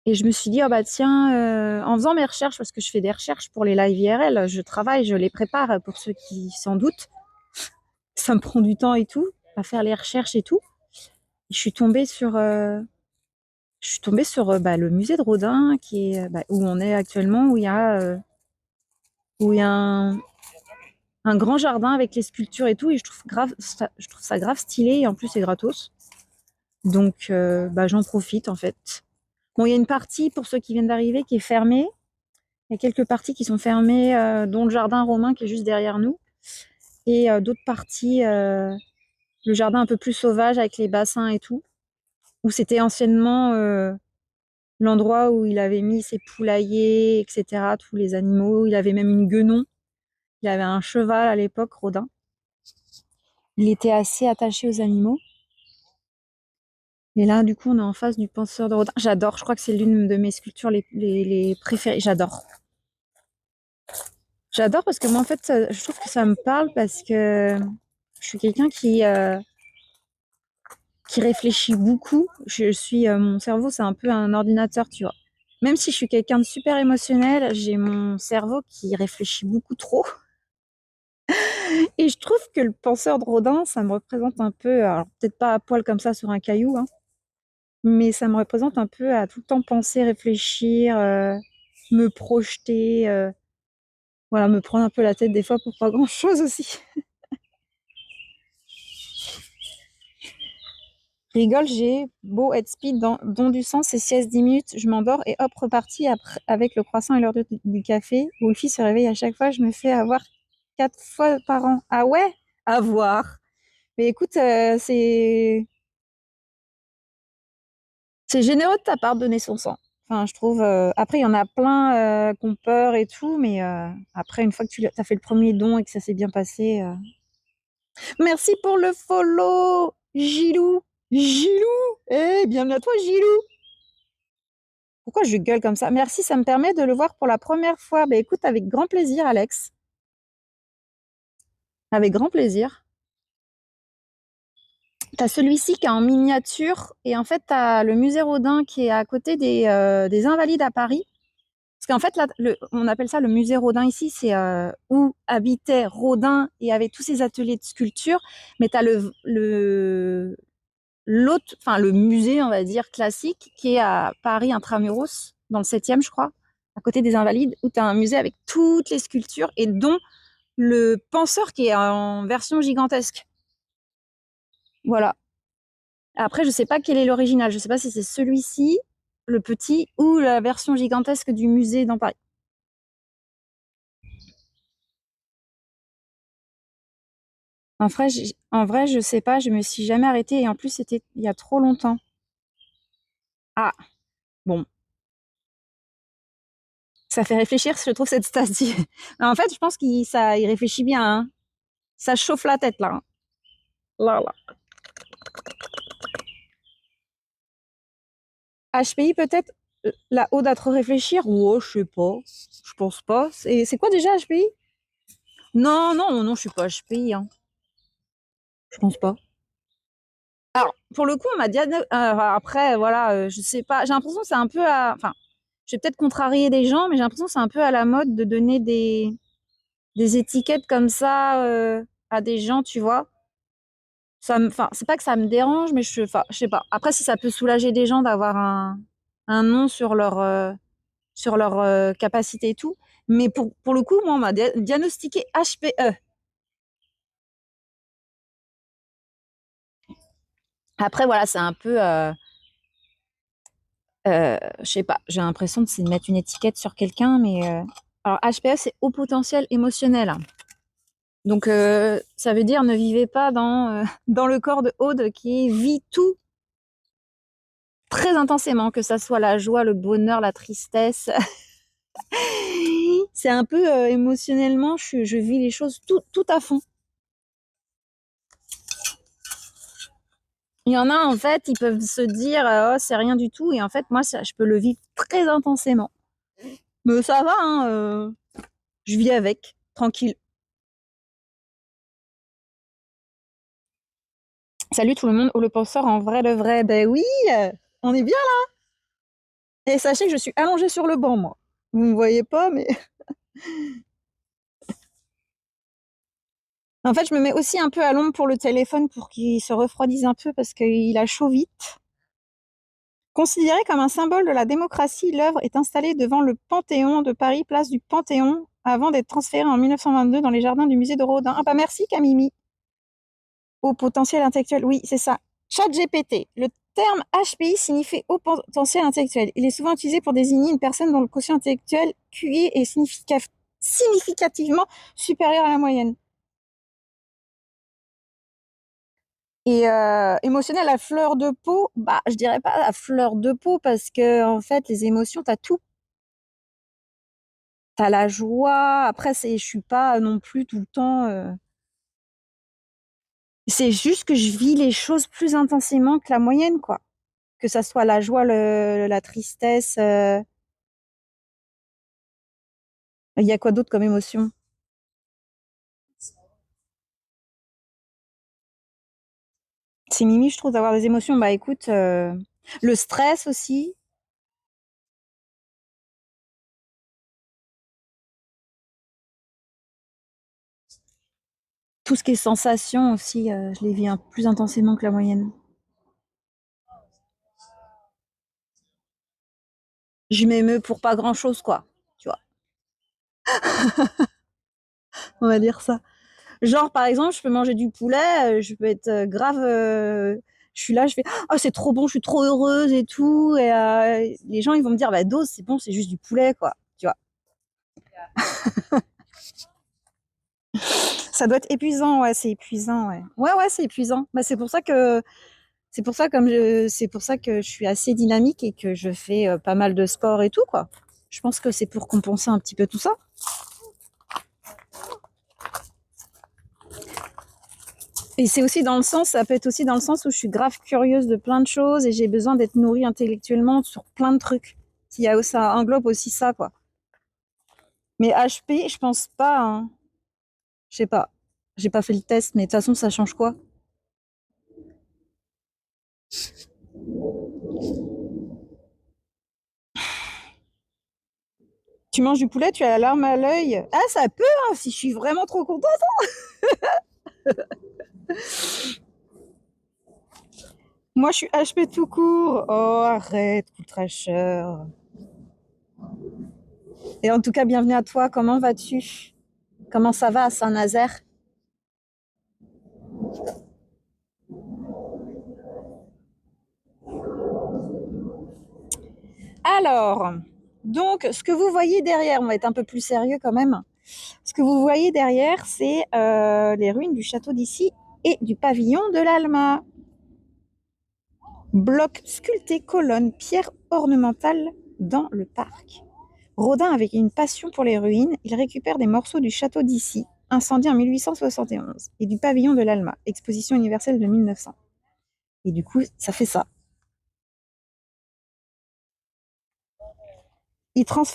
Et je me suis dit, ah bah tiens, en faisant mes recherches, parce que je fais des recherches pour les live IRL, je travaille, je les prépare pour ceux qui s'en doutent. Ça me prend du temps et tout, à faire les recherches et tout. Je suis tombée sur bah, le musée de Rodin, qui est bah, où on est actuellement, où il y a un grand jardin avec les sculptures et tout, et je trouve ça grave stylé, et en plus c'est gratos. Donc bah, j'en profite en fait. Bon, il y a une partie pour ceux qui viennent d'arriver qui est fermée. Il y a quelques parties qui sont fermées, dont le jardin romain qui est juste derrière nous, et d'autres parties, le jardin un peu plus sauvage avec les bassins et tout, où c'était anciennement l'endroit où il avait mis ses poulaillers, etc., tous les animaux. Il avait même une guenon. Il avait un cheval à l'époque, Rodin. Il était assez attaché aux animaux. Et là, du coup, on est en face du penseur de Rodin. J'adore, je crois que c'est l'une de mes sculptures les préférées. J'adore. J'adore parce que moi, en fait, je trouve que ça me parle parce que je suis quelqu'un qui réfléchit beaucoup. Mon cerveau, c'est un peu un ordinateur, tu vois. Même si je suis quelqu'un de super émotionnel, j'ai mon cerveau qui réfléchit beaucoup trop. Et je trouve que le penseur de Rodin, ça me représente un peu, alors peut-être pas à poil comme ça sur un caillou, hein, mais ça me représente un peu à tout le temps penser, réfléchir, me projeter, voilà, me prendre un peu la tête des fois pour pas grand-chose aussi. Rigole, j'ai beau être speed dans don du sang, c'est sieste 10 minutes, je m'endors et hop, reparti après, avec le croissant et l'heure du café. Wolfie se réveille à chaque fois, je me fais avoir 4 fois par an. Ah ouais? À voir. Mais écoute, c'est généreux de ta part de donner son sang. Enfin, je trouve. Après, il y en a plein qui ont peur et tout, mais après, une fois que tu as fait le premier don et que ça s'est bien passé. Merci pour le follow, Gilou. Gilou! Eh, bienvenue à toi, Gilou! Pourquoi je gueule comme ça? Merci, ça me permet de le voir pour la première fois. Bah écoute, avec grand plaisir, Alex. Avec grand plaisir. T'as celui-ci qui est en miniature et en fait, t'as le musée Rodin qui est à côté des Invalides à Paris. Parce qu'en fait, là, on appelle ça le musée Rodin ici, c'est où habitait Rodin et avait tous ses ateliers de sculpture. Mais tu as l'autre, enfin le musée, on va dire, classique, qui est à Paris Intramuros, dans le 7e, je crois, à côté des Invalides, où tu as un musée avec toutes les sculptures et dont le penseur qui est en version gigantesque. Voilà. Après, je sais pas quel est l'original. Je sais pas si c'est celui-ci, le petit, ou la version gigantesque du musée dans Paris. En vrai, je sais pas, je me suis jamais arrêtée et en plus, c'était il y a trop longtemps. Ah, bon, ça fait réfléchir, je trouve, cette station. En fait, je pense il réfléchit bien, hein. Ça chauffe la tête, là, hein. Là, là. HPI, peut-être la ode à trop réfléchir? Oh, je sais pas. Je pense pas. C'est quoi déjà HPI? Non, non, non, je suis pas HPI, hein. Je pense pas. Alors, pour le coup, on m'a dit. Après, voilà, je sais pas. J'ai l'impression que c'est un peu enfin, je vais peut-être contrarier des gens, mais j'ai l'impression que c'est un peu à la mode de donner des étiquettes comme ça à des gens, tu vois. Enfin, c'est pas que ça me dérange, mais enfin, je sais pas. Après, si ça peut soulager des gens d'avoir un nom sur leur capacité et tout. Mais pour le coup, moi, on m'a diagnostiqué HPE. Après, voilà, c'est un peu, je sais pas, j'ai l'impression de c'est de mettre une étiquette sur quelqu'un, mais alors HPE, c'est haut potentiel émotionnel. Donc, ça veut dire ne vivez pas dans le corps de Aude qui vit tout très intensément, que ça soit la joie, le bonheur, la tristesse. C'est un peu émotionnellement, je vis les choses tout à fond. Il y en a, en fait, ils peuvent se dire, oh, c'est rien du tout. Et en fait, moi, ça, je peux le vivre très intensément. Mais ça va, hein, je vis avec, tranquille. Salut tout le monde, oh, le penseur en vrai le vrai. Ben oui, on est bien là. Et sachez que je suis allongée sur le banc, moi. Vous ne me voyez pas, mais en fait, je me mets aussi un peu à l'ombre pour le téléphone pour qu'il se refroidisse un peu parce qu'il a chaud vite. Considéré comme un symbole de la démocratie, l'œuvre est installée devant le Panthéon de Paris, place du Panthéon, avant d'être transférée en 1922 dans les jardins du musée de Rodin. Ah bah merci Camimi. Au potentiel intellectuel, oui, c'est ça. ChatGPT. Le terme HPI signifie haut potentiel intellectuel. Il est souvent utilisé pour désigner une personne dont le quotient intellectuel QI est significativement supérieur à la moyenne. Et émotionnel à fleur de peau, bah je dirais pas à fleur de peau parce que en fait les émotions, t'as tout. T'as la joie. Après, je suis pas non plus tout le temps. C'est juste que je vis les choses plus intensément que la moyenne, quoi. Que ça soit la joie, la tristesse. Il y a quoi d'autre comme émotion? C'est Mimi, je trouve, d'avoir des émotions. Bah écoute, le stress aussi. Tout ce qui est sensation aussi, je les vis plus intensément que la moyenne. Je m'émeus pour pas grand-chose, quoi. Tu vois, on va dire ça. Genre, par exemple, je peux manger du poulet, je peux être grave. Je suis là, je fais oh, c'est trop bon, je suis trop heureuse et tout. Et les gens, ils vont me dire bah, dose, c'est bon, c'est juste du poulet, quoi. Tu vois. Ça doit être épuisant, ouais, c'est épuisant, ouais. Ouais, ouais, c'est épuisant. Bah, c'est pour ça que C'est pour ça, c'est pour ça que je suis assez dynamique et que je fais pas mal de sport et tout, quoi. Je pense que c'est pour compenser un petit peu tout ça. Et c'est aussi dans le sens, ça peut être aussi dans le sens où je suis grave curieuse de plein de choses et j'ai besoin d'être nourrie intellectuellement sur plein de trucs. Ça englobe aussi ça, quoi. Mais HP, je pense pas, hein. Je sais pas. J'ai pas fait le test, mais de toute façon, ça change quoi? Tu manges du poulet, tu as la larme à l'œil. Ah, ça peut, hein, si je suis vraiment trop contente. Moi, je suis HP tout court. Oh, arrête, trasheur. Et en tout cas, bienvenue à toi. Comment vas-tu? Comment ça va à Saint-Nazaire? Alors, donc, ce que vous voyez derrière, on va être un peu plus sérieux quand même. Ce que vous voyez derrière, c'est les ruines du château d'Issy et du pavillon de l'Alma. Blocs sculptés, colonnes, pierres ornementales dans le parc. Rodin, avec une passion pour les ruines, il récupère des morceaux du château d'Issy, incendié en 1871, et du pavillon de l'Alma, exposition universelle de 1900. Et du coup, ça fait ça. Il transforme